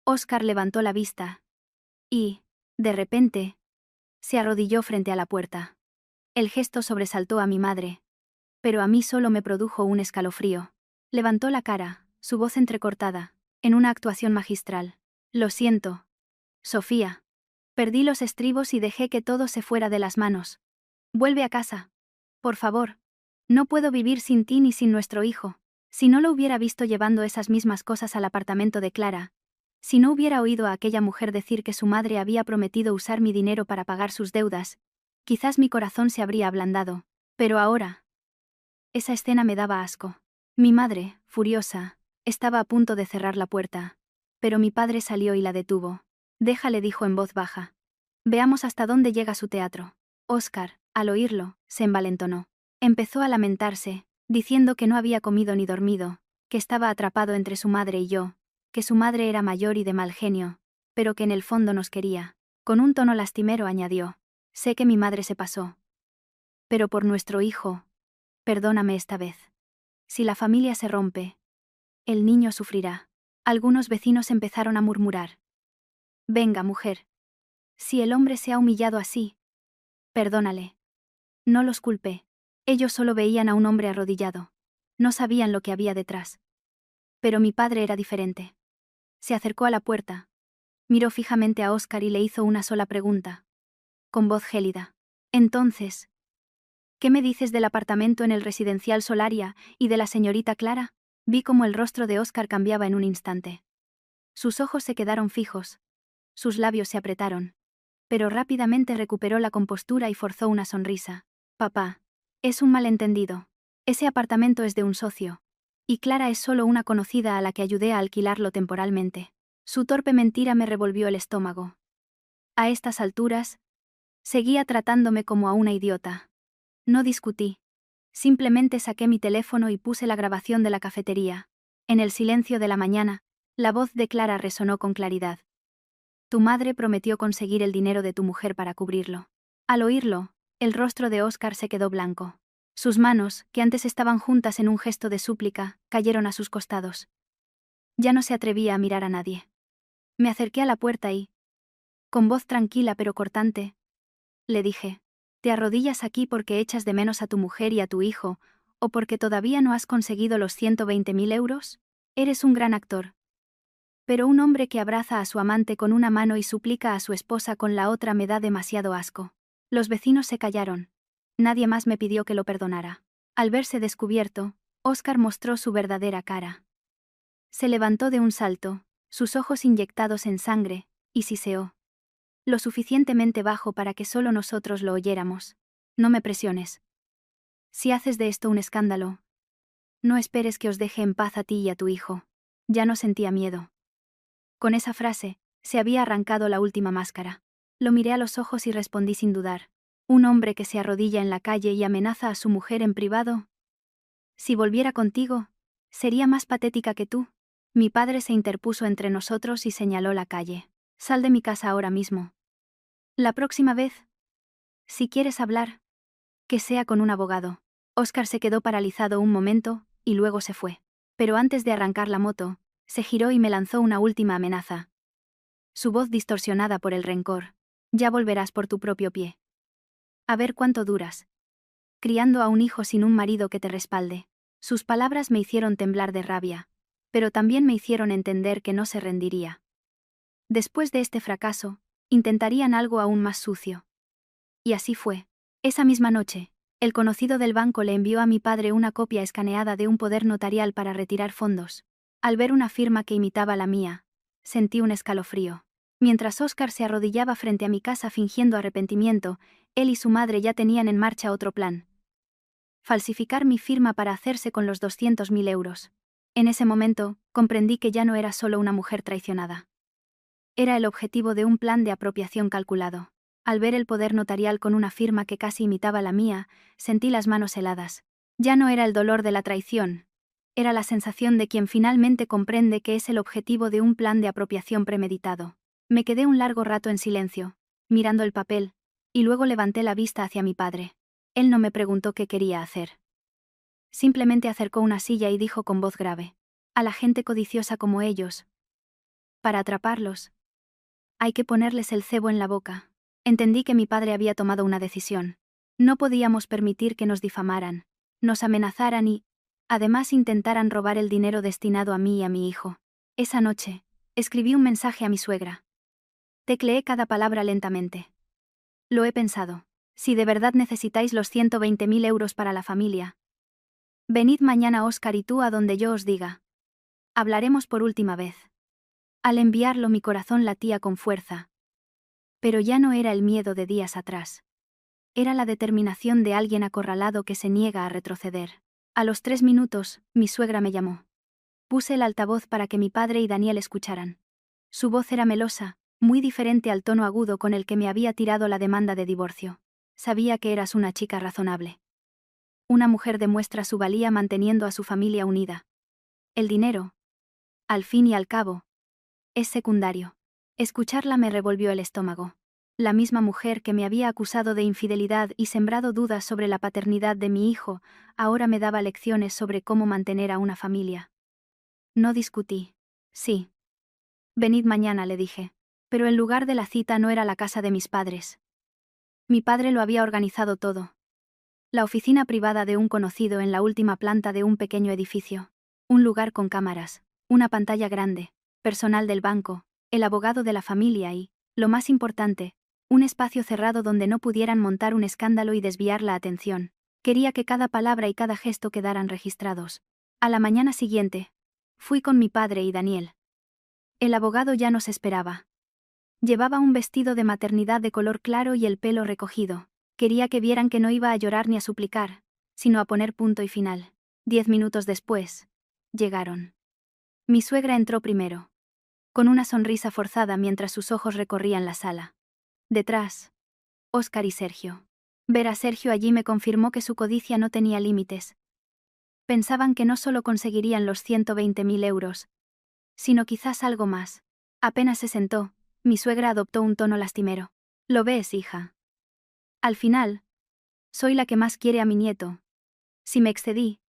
Óscar levantó la vista y, de repente, se arrodilló frente a la puerta. El gesto sobresaltó a mi madre, pero a mí solo me produjo un escalofrío. Levantó la cara, su voz entrecortada, en una actuación magistral. Lo siento, Sofía. Perdí los estribos y dejé que todo se fuera de las manos. Vuelve a casa. Por favor. No puedo vivir sin ti ni sin nuestro hijo. Si no lo hubiera visto llevando esas mismas cosas al apartamento de Clara, si no hubiera oído a aquella mujer decir que su madre había prometido usar mi dinero para pagar sus deudas, quizás mi corazón se habría ablandado. Pero ahora, esa escena me daba asco. Mi madre, furiosa, estaba a punto de cerrar la puerta, pero mi padre salió y la detuvo. Déjale, dijo en voz baja. Veamos hasta dónde llega su teatro. Óscar, al oírlo, se envalentonó. Empezó a lamentarse, diciendo que no había comido ni dormido, que estaba atrapado entre su madre y yo, que su madre era mayor y de mal genio, pero que en el fondo nos quería. Con un tono lastimero añadió: sé que mi madre se pasó. Pero por nuestro hijo, perdóname esta vez. Si la familia se rompe, el niño sufrirá. Algunos vecinos empezaron a murmurar: venga, mujer. Si el hombre se ha humillado así, perdónale. No los culpé. Ellos solo veían a un hombre arrodillado. No sabían lo que había detrás. Pero mi padre era diferente. Se acercó a la puerta. Miró fijamente a Óscar y le hizo una sola pregunta. Con voz gélida. Entonces, ¿qué me dices del apartamento en el residencial Solaria y de la señorita Clara? Vi cómo el rostro de Óscar cambiaba en un instante. Sus ojos se quedaron fijos. Sus labios se apretaron. Pero rápidamente recuperó la compostura y forzó una sonrisa. Papá, es un malentendido. Ese apartamento es de un socio. Y Clara es solo una conocida a la que ayudé a alquilarlo temporalmente. Su torpe mentira me revolvió el estómago. A estas alturas, seguía tratándome como a una idiota. No discutí. Simplemente saqué mi teléfono y puse la grabación de la cafetería. En el silencio de la mañana, la voz de Clara resonó con claridad. Tu madre prometió conseguir el dinero de tu mujer para cubrirlo. Al oírlo, el rostro de Óscar se quedó blanco. Sus manos, que antes estaban juntas en un gesto de súplica, cayeron a sus costados. Ya no se atrevía a mirar a nadie. Me acerqué a la puerta y, con voz tranquila pero cortante, le dije: ¿te arrodillas aquí porque echas de menos a tu mujer y a tu hijo, o porque todavía no has conseguido los 120.000 euros? Eres un gran actor. Pero un hombre que abraza a su amante con una mano y suplica a su esposa con la otra me da demasiado asco. Los vecinos se callaron. Nadie más me pidió que lo perdonara. Al verse descubierto, Óscar mostró su verdadera cara. Se levantó de un salto, sus ojos inyectados en sangre, y siseó. Lo suficientemente bajo para que solo nosotros lo oyéramos. No me presiones. Si haces de esto un escándalo, no esperes que os deje en paz a ti y a tu hijo. Ya no sentía miedo. Con esa frase, se había arrancado la última máscara. Lo miré a los ojos y respondí sin dudar. Un hombre que se arrodilla en la calle y amenaza a su mujer en privado. Si volviera contigo, sería más patética que tú. Mi padre se interpuso entre nosotros y señaló la calle. Sal de mi casa ahora mismo. La próxima vez, si quieres hablar, que sea con un abogado. Óscar se quedó paralizado un momento, y luego se fue. Pero antes de arrancar la moto, se giró y me lanzó una última amenaza. Su voz distorsionada por el rencor. Ya volverás por tu propio pie. A ver cuánto duras. Criando a un hijo sin un marido que te respalde. Sus palabras me hicieron temblar de rabia, pero también me hicieron entender que no se rendiría. Después de este fracaso, intentarían algo aún más sucio. Y así fue. Esa misma noche, el conocido del banco le envió a mi padre una copia escaneada de un poder notarial para retirar fondos. Al ver una firma que imitaba la mía, sentí un escalofrío. Mientras Óscar se arrodillaba frente a mi casa fingiendo arrepentimiento, él y su madre ya tenían en marcha otro plan. Falsificar mi firma para hacerse con los 200.000 euros. En ese momento, comprendí que ya no era solo una mujer traicionada. Era el objetivo de un plan de apropiación calculado. Al ver el poder notarial con una firma que casi imitaba la mía, sentí las manos heladas. Ya no era el dolor de la traición. Era la sensación de quien finalmente comprende que es el objetivo de un plan de apropiación premeditado. Me quedé un largo rato en silencio, mirando el papel, y luego levanté la vista hacia mi padre. Él no me preguntó qué quería hacer. Simplemente acercó una silla y dijo con voz grave: a la gente codiciosa como ellos, para atraparlos, hay que ponerles el cebo en la boca. Entendí que mi padre había tomado una decisión. No podíamos permitir que nos difamaran, nos amenazaran y, además, intentaran robar el dinero destinado a mí y a mi hijo. Esa noche, escribí un mensaje a mi suegra. Tecleé cada palabra lentamente. Lo he pensado. Si de verdad necesitáis los 120.000 euros para la familia, venid mañana Óscar y tú a donde yo os diga. Hablaremos por última vez. Al enviarlo mi corazón latía con fuerza. Pero ya no era el miedo de días atrás. Era la determinación de alguien acorralado que se niega a retroceder. A los 3 minutos, mi suegra me llamó. Puse el altavoz para que mi padre y Daniel escucharan. Su voz era melosa, muy diferente al tono agudo con el que me había tirado la demanda de divorcio. Sabía que eras una chica razonable. Una mujer demuestra su valía manteniendo a su familia unida. El dinero, al fin y al cabo, es secundario. Escucharla me revolvió el estómago. La misma mujer que me había acusado de infidelidad y sembrado dudas sobre la paternidad de mi hijo, ahora me daba lecciones sobre cómo mantener a una familia. No discutí. Sí. Venid mañana, le dije. Pero el lugar de la cita no era la casa de mis padres. Mi padre lo había organizado todo. La oficina privada de un conocido en la última planta de un pequeño edificio. Un lugar con cámaras, una pantalla grande, personal del banco, el abogado de la familia y, lo más importante, un espacio cerrado donde no pudieran montar un escándalo y desviar la atención. Quería que cada palabra y cada gesto quedaran registrados. A la mañana siguiente, fui con mi padre y Daniel. El abogado ya nos esperaba. Llevaba un vestido de maternidad de color claro y el pelo recogido. Quería que vieran que no iba a llorar ni a suplicar, sino a poner punto y final. 10 minutos después, llegaron. Mi suegra entró primero, con una sonrisa forzada mientras sus ojos recorrían la sala. Detrás, Óscar y Sergio. Ver a Sergio allí me confirmó que su codicia no tenía límites. Pensaban que no solo conseguirían los 120.000 euros, sino quizás algo más. Apenas se sentó, mi suegra adoptó un tono lastimero. «Lo ves, hija. Al final, soy la que más quiere a mi nieto. Si me excedí,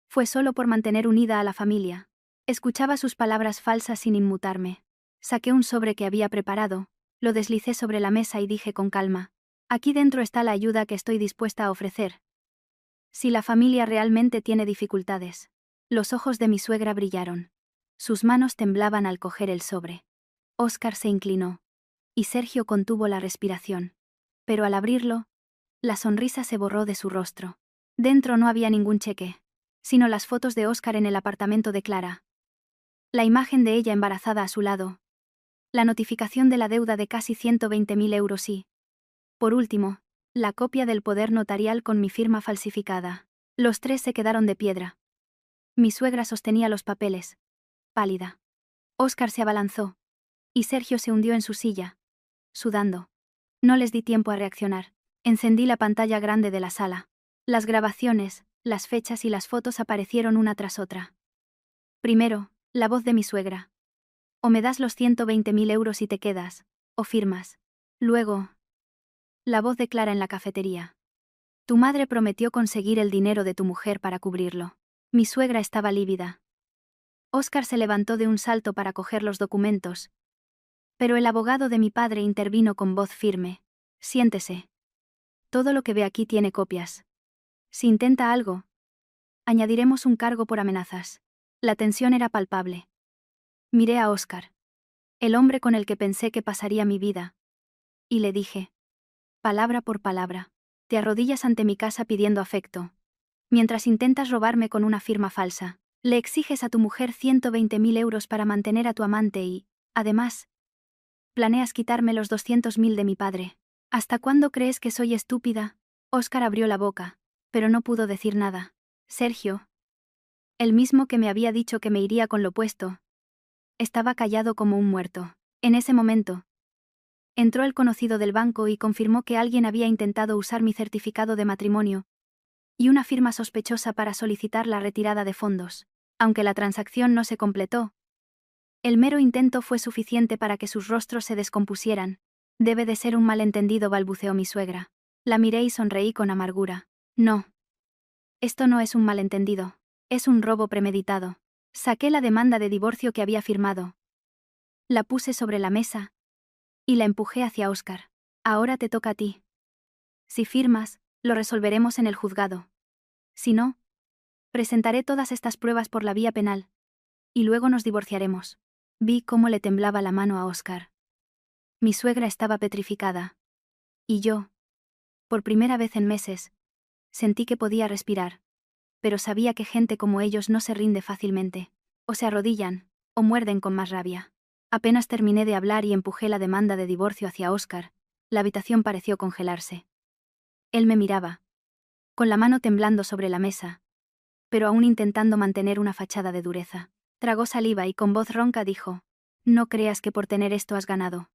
fue solo por mantener unida a la familia». Escuchaba sus palabras falsas sin inmutarme. Saqué un sobre que había preparado, lo deslicé sobre la mesa y dije con calma: «Aquí dentro está la ayuda que estoy dispuesta a ofrecer. Si la familia realmente tiene dificultades». Los ojos de mi suegra brillaron. Sus manos temblaban al coger el sobre. Óscar se inclinó. Y Sergio contuvo la respiración. Pero al abrirlo, la sonrisa se borró de su rostro. Dentro no había ningún cheque, sino las fotos de Óscar en el apartamento de Clara. La imagen de ella embarazada a su lado. La notificación de la deuda de casi 120.000 euros y, por último, la copia del poder notarial con mi firma falsificada. Los tres se quedaron de piedra. Mi suegra sostenía los papeles, pálida. Óscar se abalanzó, y Sergio se hundió en su silla, sudando. No les di tiempo a reaccionar. Encendí la pantalla grande de la sala. Las grabaciones, las fechas y las fotos aparecieron una tras otra. Primero, la voz de mi suegra. «O me das los 120.000 euros y te quedas, o firmas». Luego, la voz de Clara en la cafetería. «Tu madre prometió conseguir el dinero de tu mujer para cubrirlo». Mi suegra estaba lívida. Óscar se levantó de un salto para coger los documentos. Pero el abogado de mi padre intervino con voz firme: «Siéntese. Todo lo que ve aquí tiene copias. Si intenta algo, añadiremos un cargo por amenazas». La tensión era palpable. Miré a Óscar, el hombre con el que pensé que pasaría mi vida, y le dije, palabra por palabra: «Te arrodillas ante mi casa pidiendo afecto, mientras intentas robarme con una firma falsa. Le exiges a tu mujer 120.000 euros para mantener a tu amante y, además, planeas quitarme los 200.000 de mi padre. ¿Hasta cuándo crees que soy estúpida?». Óscar abrió la boca, pero no pudo decir nada. Sergio, el mismo que me había dicho que me iría con lo puesto, estaba callado como un muerto. En ese momento, entró el conocido del banco y confirmó que alguien había intentado usar mi certificado de matrimonio y una firma sospechosa para solicitar la retirada de fondos. Aunque la transacción no se completó, el mero intento fue suficiente para que sus rostros se descompusieran. «Debe de ser un malentendido», balbuceó mi suegra. La miré y sonreí con amargura. «No. Esto no es un malentendido. Es un robo premeditado». Saqué la demanda de divorcio que había firmado. La puse sobre la mesa y la empujé hacia Óscar. «Ahora te toca a ti. Si firmas, lo resolveremos en el juzgado. Si no, presentaré todas estas pruebas por la vía penal. Y luego nos divorciaremos». Vi cómo le temblaba la mano a Óscar. Mi suegra estaba petrificada. Y yo, por primera vez en meses, sentí que podía respirar. Pero sabía que gente como ellos no se rinde fácilmente. O se arrodillan, o muerden con más rabia. Apenas terminé de hablar y empujé la demanda de divorcio hacia Óscar, la habitación pareció congelarse. Él me miraba, con la mano temblando sobre la mesa, pero aún intentando mantener una fachada de dureza. Tragó saliva y con voz ronca dijo: «No creas que por tener esto has ganado.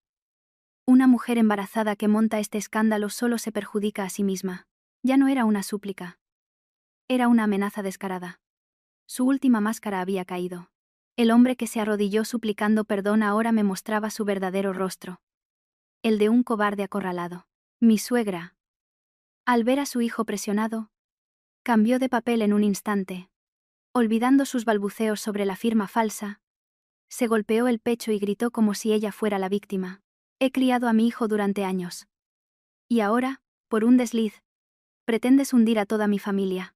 Una mujer embarazada que monta este escándalo solo se perjudica a sí misma». Ya no era una súplica. Era una amenaza descarada. Su última máscara había caído. El hombre que se arrodilló suplicando perdón ahora me mostraba su verdadero rostro. el de un cobarde acorralado. Mi suegra, al ver a su hijo presionado, cambió de papel en un instante. Olvidando sus balbuceos sobre la firma falsa, se golpeó el pecho y gritó como si ella fuera la víctima. He criado a mi hijo durante años. Y ahora, por un desliz, pretendes hundir a toda mi familia.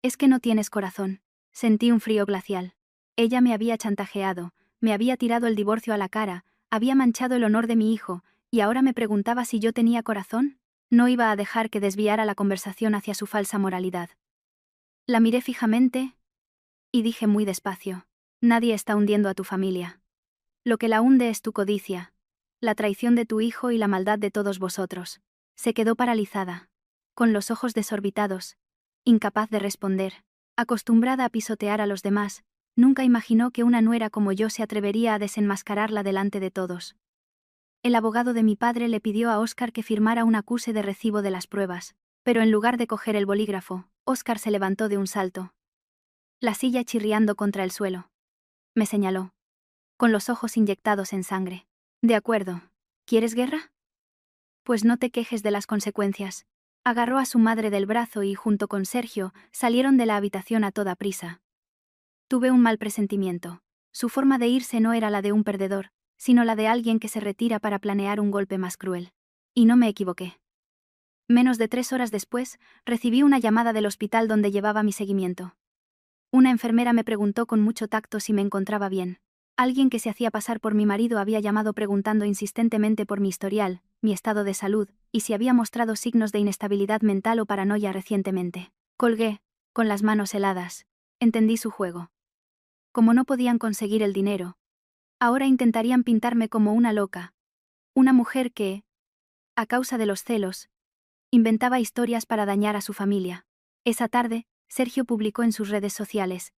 Es que no tienes corazón. Sentí un frío glacial. Ella me había chantajeado, me había tirado el divorcio a la cara, había manchado el honor de mi hijo, y ahora me preguntaba si yo tenía corazón. No iba a dejar que desviara la conversación hacia su falsa moralidad. La miré fijamente y dije muy despacio: nadie está hundiendo a tu familia. Lo que la hunde es tu codicia, la traición de tu hijo y la maldad de todos vosotros. Se quedó paralizada, con los ojos desorbitados, incapaz de responder. Acostumbrada a pisotear a los demás, nunca imaginó que una nuera como yo se atrevería a desenmascararla delante de todos. El abogado de mi padre le pidió a Óscar que firmara un acuse de recibo de las pruebas, pero en lugar de coger el bolígrafo, Óscar se levantó de un salto, la silla chirriando contra el suelo. Me señaló, con los ojos inyectados en sangre. De acuerdo, ¿quieres guerra? Pues no te quejes de las consecuencias. Agarró a su madre del brazo y, junto con Sergio, salieron de la habitación a toda prisa. Tuve un mal presentimiento. Su forma de irse no era la de un perdedor, sino la de alguien que se retira para planear un golpe más cruel. Y no me equivoqué. Menos de 3 horas después, recibí una llamada del hospital donde llevaba mi seguimiento. Una enfermera me preguntó con mucho tacto si me encontraba bien. Alguien que se hacía pasar por mi marido había llamado preguntando insistentemente por mi historial, mi estado de salud, y si había mostrado signos de inestabilidad mental o paranoia recientemente. Colgué, con las manos heladas. Entendí su juego. Como no podían conseguir el dinero, ahora intentarían pintarme como una loca. Una mujer que, a causa de los celos, inventaba historias para dañar a su familia. Esa tarde, Sergio publicó en sus redes sociales: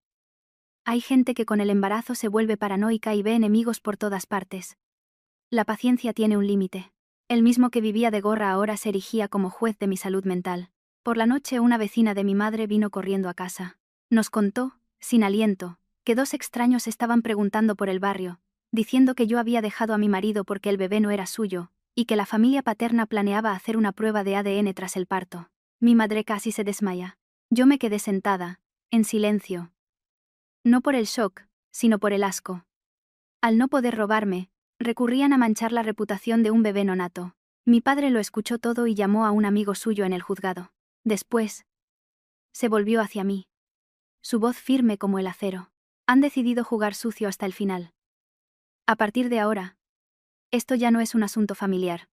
hay gente que con el embarazo se vuelve paranoica y ve enemigos por todas partes. La paciencia tiene un límite. El mismo que vivía de gorra ahora se erigía como juez de mi salud mental. Por la noche una vecina de mi madre vino corriendo a casa. Nos contó, sin aliento, que 2 extraños estaban preguntando por el barrio, diciendo que yo había dejado a mi marido porque el bebé no era suyo, y que la familia paterna planeaba hacer una prueba de ADN tras el parto. Mi madre casi se desmaya. Yo me quedé sentada, en silencio. No por el shock, sino por el asco. Al no poder robarme, recurrían a manchar la reputación de un bebé nonato. Mi padre lo escuchó todo y llamó a un amigo suyo en el juzgado. Después, se volvió hacia mí. Su voz firme como el acero. Han decidido jugar sucio hasta el final. A partir de ahora, esto ya no es un asunto familiar.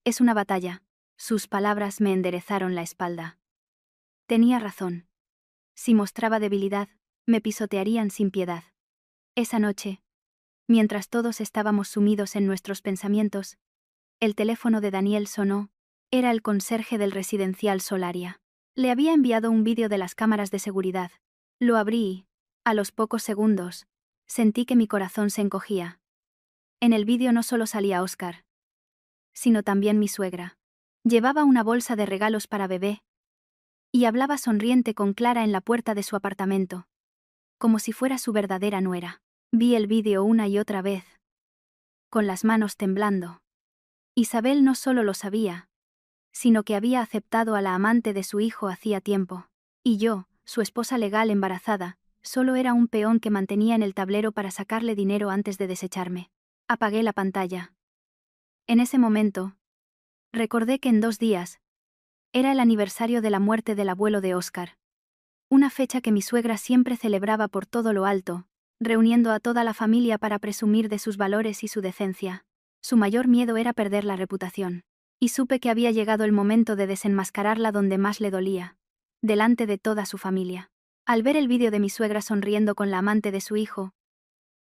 Es una batalla. Sus palabras me enderezaron la espalda. Tenía razón. Si mostraba debilidad, me pisotearían sin piedad. Esa noche, mientras todos estábamos sumidos en nuestros pensamientos, el teléfono de Daniel sonó. Era el conserje del residencial Solaria. Le había enviado un vídeo de las cámaras de seguridad. Lo abrí y, a los pocos segundos, sentí que mi corazón se encogía. En el vídeo no solo salía Óscar, sino también mi suegra. Llevaba una bolsa de regalos para bebé y hablaba sonriente con Clara en la puerta de su apartamento, como si fuera su verdadera nuera. Vi el vídeo una y otra vez, con las manos temblando. Isabel no solo lo sabía, sino que había aceptado a la amante de su hijo hacía tiempo. Y yo, su esposa legal embarazada, solo era un peón que mantenía en el tablero para sacarle dinero antes de desecharme. Apagué la pantalla. En ese momento, recordé que en 2 días, era el aniversario de la muerte del abuelo de Óscar. Una fecha que mi suegra siempre celebraba por todo lo alto, reuniendo a toda la familia para presumir de sus valores y su decencia. Su mayor miedo era perder la reputación. Y supe que había llegado el momento de desenmascararla donde más le dolía, delante de toda su familia. Al ver el vídeo de mi suegra sonriendo con la amante de su hijo,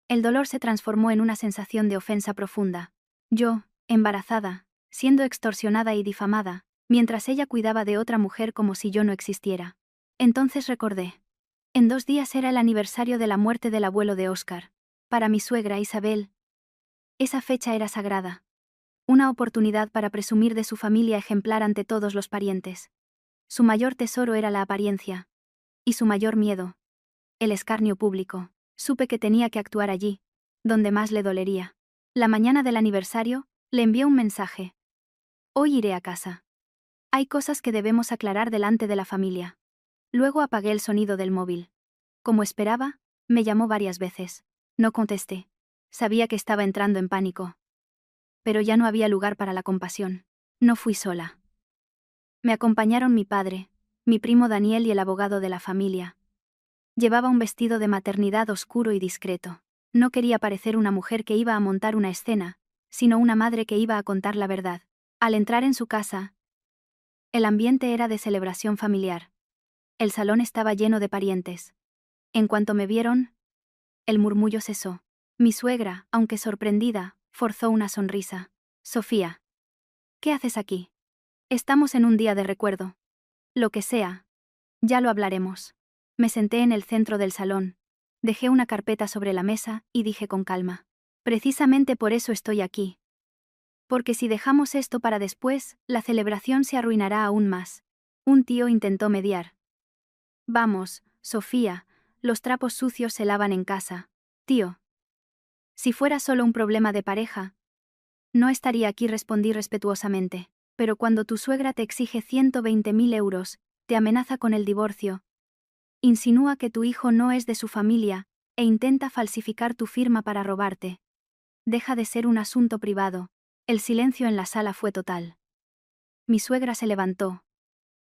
el dolor se transformó en una sensación de ofensa profunda. Yo, embarazada, siendo extorsionada y difamada, mientras ella cuidaba de otra mujer como si yo no existiera. Entonces recordé. En 2 días era el aniversario de la muerte del abuelo de Óscar. Para mi suegra Isabel, esa fecha era sagrada. Una oportunidad para presumir de su familia ejemplar ante todos los parientes. Su mayor tesoro era la apariencia. Y su mayor miedo, el escarnio público. Supe que tenía que actuar allí, donde más le dolería. La mañana del aniversario, Le envió un mensaje. Hoy iré a casa. Hay cosas que debemos aclarar delante de la familia. Luego apagué el sonido del móvil. Como esperaba, me llamó varias veces. No contesté. Sabía que estaba entrando en pánico. Pero ya no había lugar para la compasión. No fui sola. Me acompañaron mi padre, mi primo Daniel y el abogado de la familia. Llevaba un vestido de maternidad oscuro y discreto. No quería parecer una mujer que iba a montar una escena, sino una madre que iba a contar la verdad. Al entrar en su casa, el ambiente era de celebración familiar. El salón estaba lleno de parientes. En cuanto me vieron, el murmullo cesó. Mi suegra, aunque sorprendida, forzó una sonrisa. Sofía. ¿Qué haces aquí? Estamos en un día de recuerdo. Lo que sea. Ya lo hablaremos. Me senté en el centro del salón. Dejé una carpeta sobre la mesa y dije con calma. Precisamente por eso estoy aquí. Porque si dejamos esto para después, la celebración se arruinará aún más. Un tío intentó mediar. Vamos, Sofía, los trapos sucios se lavan en casa. Tío. Si fuera solo un problema de pareja, no estaría aquí, respondí respetuosamente. Pero cuando tu suegra te exige 120.000 euros, te amenaza con el divorcio, insinúa que tu hijo no es de su familia, e intenta falsificar tu firma para robarte. Deja de ser un asunto privado. El silencio en la sala fue total. Mi suegra se levantó,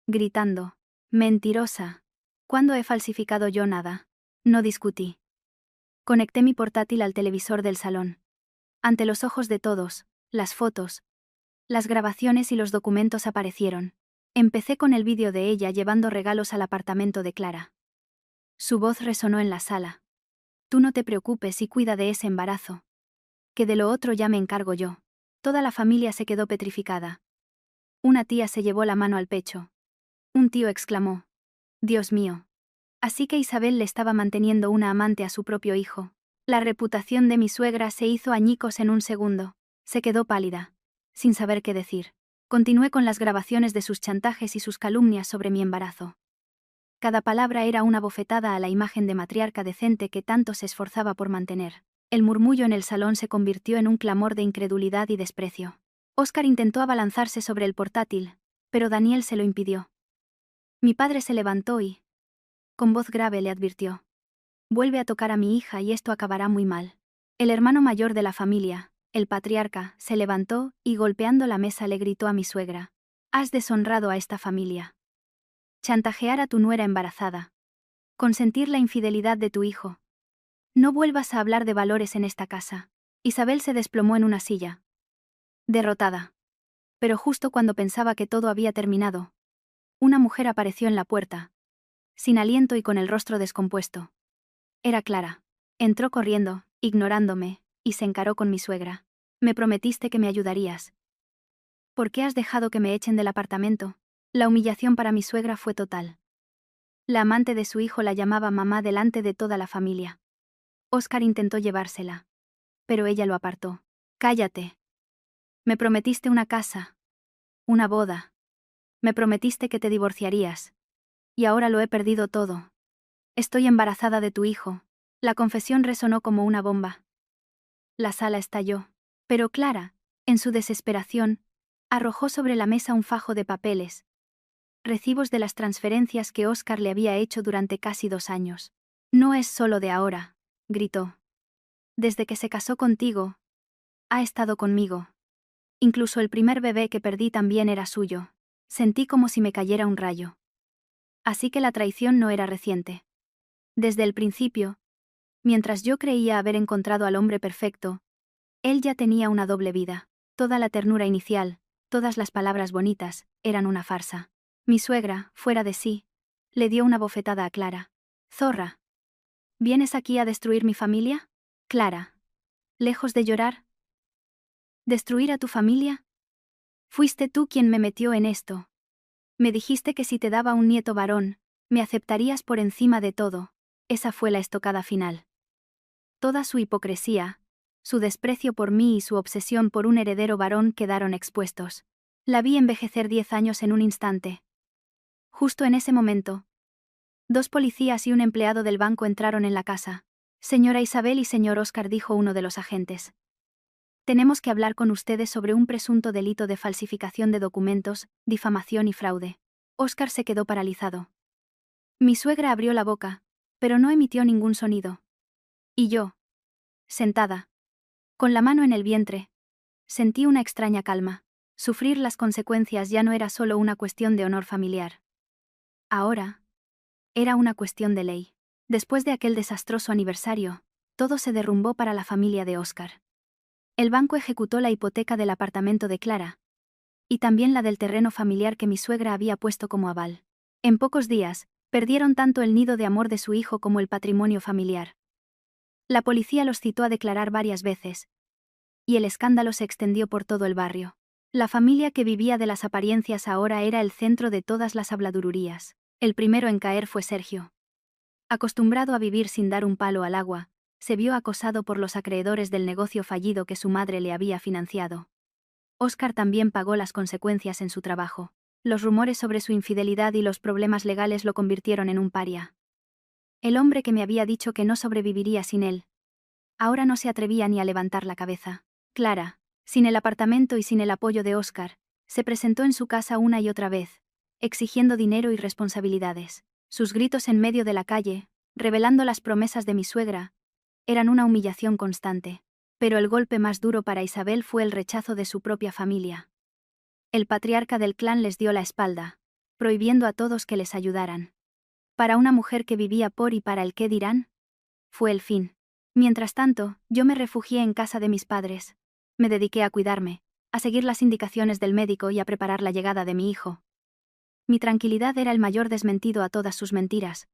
gritando. Mentirosa. ¿Cuándo he falsificado yo nada? No discutí. Conecté mi portátil al televisor del salón. Ante los ojos de todos, las fotos, las grabaciones y los documentos aparecieron. Empecé con el vídeo de ella llevando regalos al apartamento de Clara. Su voz resonó en la sala. Tú no te preocupes y cuida de ese embarazo. Que de lo otro ya me encargo yo. Toda la familia se quedó petrificada. Una tía se llevó la mano al pecho. Un tío exclamó. Dios mío. Así que Isabel le estaba manteniendo una amante a su propio hijo. La reputación de mi suegra se hizo añicos en un segundo. Se quedó pálida, sin saber qué decir. Continué con las grabaciones de sus chantajes y sus calumnias sobre mi embarazo. Cada palabra era una bofetada a la imagen de matriarca decente que tanto se esforzaba por mantener. El murmullo en el salón se convirtió en un clamor de incredulidad y desprecio. Óscar intentó abalanzarse sobre el portátil, pero Daniel se lo impidió. Mi padre se levantó y, con voz grave, le advirtió. Vuelve a tocar a mi hija y esto acabará muy mal. El hermano mayor de la familia, el patriarca, se levantó y golpeando la mesa le gritó a mi suegra. Has deshonrado a esta familia. Chantajear a tu nuera embarazada. Consentir la infidelidad de tu hijo. No vuelvas a hablar de valores en esta casa. Isabel se desplomó en una silla. Derrotada. Pero justo cuando pensaba que todo había terminado, una mujer apareció en la puerta, sin aliento y con el rostro descompuesto. Era Clara. Entró corriendo, ignorándome, y se encaró con mi suegra. Me prometiste que me ayudarías. ¿Por qué has dejado que me echen del apartamento? La humillación para mi suegra fue total. La amante de su hijo la llamaba mamá delante de toda la familia. Óscar intentó llevársela. Pero ella lo apartó. Cállate. Me prometiste una casa. Una boda. Me prometiste que te divorciarías. Y ahora lo he perdido todo. Estoy embarazada de tu hijo. La confesión resonó como una bomba. La sala estalló. Pero Clara, en su desesperación, arrojó sobre la mesa un fajo de papeles. Recibos de las transferencias que Óscar le había hecho durante casi 2 años. No es solo de ahora, gritó. Desde que se casó contigo, ha estado conmigo. Incluso el primer bebé que perdí también era suyo. Sentí como si me cayera un rayo. Así que la traición no era reciente. Desde el principio, mientras yo creía haber encontrado al hombre perfecto, él ya tenía una doble vida. Toda la ternura inicial, todas las palabras bonitas, eran una farsa. Mi suegra, fuera de sí, le dio una bofetada a Clara. Zorra. ¿Vienes aquí a destruir mi familia? Clara. Lejos de llorar. ¿Destruir a tu familia? Fuiste tú quien me metió en esto. Me dijiste que si te daba un nieto varón, me aceptarías por encima de todo. Esa fue la estocada final. Toda su hipocresía, su desprecio por mí y su obsesión por un heredero varón quedaron expuestos. La vi envejecer 10 años en un instante. Justo en ese momento, 2 policías y un empleado del banco entraron en la casa. Señora Isabel y señor Óscar, dijo uno de los agentes. Tenemos que hablar con ustedes sobre un presunto delito de falsificación de documentos, difamación y fraude. Óscar se quedó paralizado. Mi suegra abrió la boca, pero no emitió ningún sonido. Y yo, sentada, con la mano en el vientre, sentí una extraña calma. Sufrir las consecuencias ya no era solo una cuestión de honor familiar. Ahora, era una cuestión de ley. Después de aquel desastroso aniversario, todo se derrumbó para la familia de Óscar. El banco ejecutó la hipoteca del apartamento de Clara, y también la del terreno familiar que mi suegra había puesto como aval. En pocos días, perdieron tanto el nido de amor de su hijo como el patrimonio familiar. La policía los citó a declarar varias veces, y el escándalo se extendió por todo el barrio. La familia que vivía de las apariencias ahora era el centro de todas las habladurías. El primero en caer fue Sergio. Acostumbrado a vivir sin dar un palo al agua, se vio acosado por los acreedores del negocio fallido que su madre le había financiado. Óscar también pagó las consecuencias en su trabajo. Los rumores sobre su infidelidad y los problemas legales lo convirtieron en un paria. El hombre que me había dicho que no sobreviviría sin él, ahora no se atrevía ni a levantar la cabeza. Clara, sin el apartamento y sin el apoyo de Óscar, se presentó en su casa una y otra vez, exigiendo dinero y responsabilidades. Sus gritos en medio de la calle, revelando las promesas de mi suegra, eran una humillación constante. Pero el golpe más duro para Isabel fue el rechazo de su propia familia. El patriarca del clan les dio la espalda, prohibiendo a todos que les ayudaran. Para una mujer que vivía por y para el qué dirán, fue el fin. Mientras tanto, yo me refugié en casa de mis padres. Me dediqué a cuidarme, a seguir las indicaciones del médico y a preparar la llegada de mi hijo. Mi tranquilidad era el mayor desmentido a todas sus mentiras.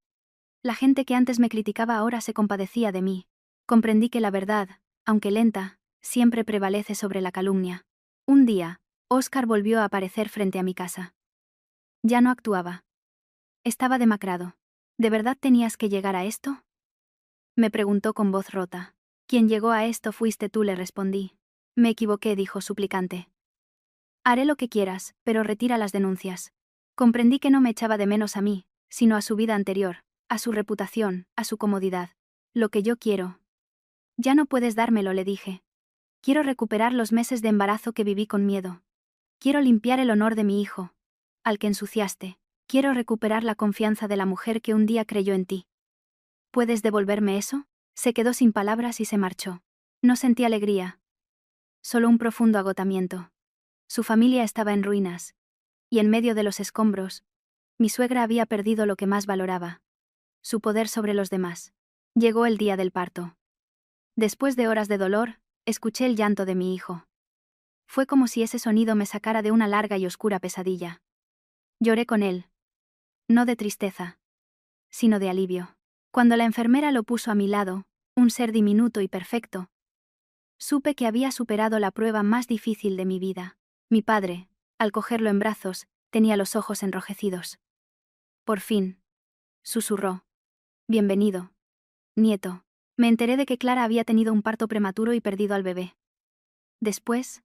La gente que antes me criticaba ahora se compadecía de mí. Comprendí que la verdad, aunque lenta, siempre prevalece sobre la calumnia. Un día, Óscar volvió a aparecer frente a mi casa. Ya no actuaba. Estaba demacrado. ¿De verdad tenías que llegar a esto?, me preguntó con voz rota. Quien llegó a esto fuiste tú, le respondí. Me equivoqué, dijo suplicante. Haré lo que quieras, pero retira las denuncias. Comprendí que no me echaba de menos a mí, sino a su vida anterior, a su reputación, a su comodidad. Lo que yo quiero. Ya no puedes dármelo, le dije. Quiero recuperar los meses de embarazo que viví con miedo. Quiero limpiar el honor de mi hijo, al que ensuciaste. Quiero recuperar la confianza de la mujer que un día creyó en ti. ¿Puedes devolverme eso? Se quedó sin palabras y se marchó. No sentí alegría. Solo un profundo agotamiento. Su familia estaba en ruinas. Y en medio de los escombros, mi suegra había perdido lo que más valoraba. Su poder sobre los demás. Llegó el día del parto. Después de horas de dolor, escuché el llanto de mi hijo. Fue como si ese sonido me sacara de una larga y oscura pesadilla. Lloré con él. No de tristeza, sino de alivio. Cuando la enfermera lo puso a mi lado, un ser diminuto y perfecto, supe que había superado la prueba más difícil de mi vida. Mi padre, al cogerlo en brazos, tenía los ojos enrojecidos. Por fin, susurró. Bienvenido, nieto. Me enteré de que Clara había tenido un parto prematuro y perdido al bebé. Después,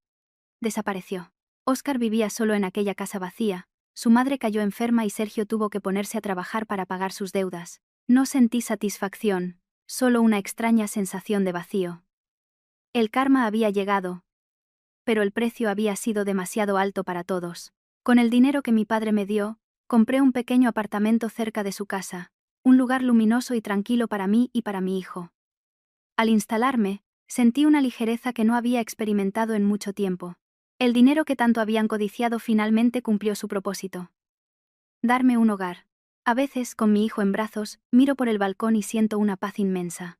desapareció. Óscar vivía solo en aquella casa vacía, su madre cayó enferma y Sergio tuvo que ponerse a trabajar para pagar sus deudas. No sentí satisfacción, solo una extraña sensación de vacío. El karma había llegado, pero el precio había sido demasiado alto para todos. Con el dinero que mi padre me dio, compré un pequeño apartamento cerca de su casa, un lugar luminoso y tranquilo para mí y para mi hijo. Al instalarme, sentí una ligereza que no había experimentado en mucho tiempo. El dinero que tanto habían codiciado finalmente cumplió su propósito. Darme un hogar. A veces, con mi hijo en brazos, miro por el balcón y siento una paz inmensa.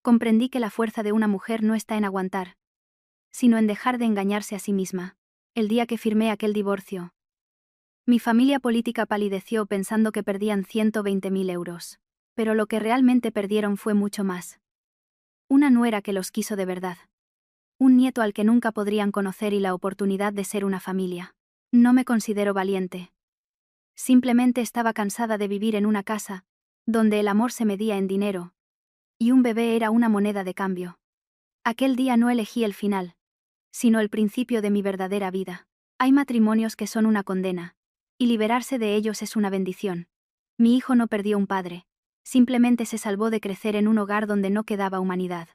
Comprendí que la fuerza de una mujer no está en aguantar, sino en dejar de engañarse a sí misma. El día que firmé aquel divorcio, mi familia política palideció pensando que perdían 120.000 euros. Pero lo que realmente perdieron fue mucho más. Una nuera que los quiso de verdad. Un nieto al que nunca podrían conocer y la oportunidad de ser una familia. No me considero valiente. Simplemente estaba cansada de vivir en una casa, donde el amor se medía en dinero, y un bebé era una moneda de cambio. Aquel día no elegí el final, sino el principio de mi verdadera vida. Hay matrimonios que son una condena, y liberarse de ellos es una bendición. Mi hijo no perdió un padre, simplemente se salvó de crecer en un hogar donde no quedaba humanidad.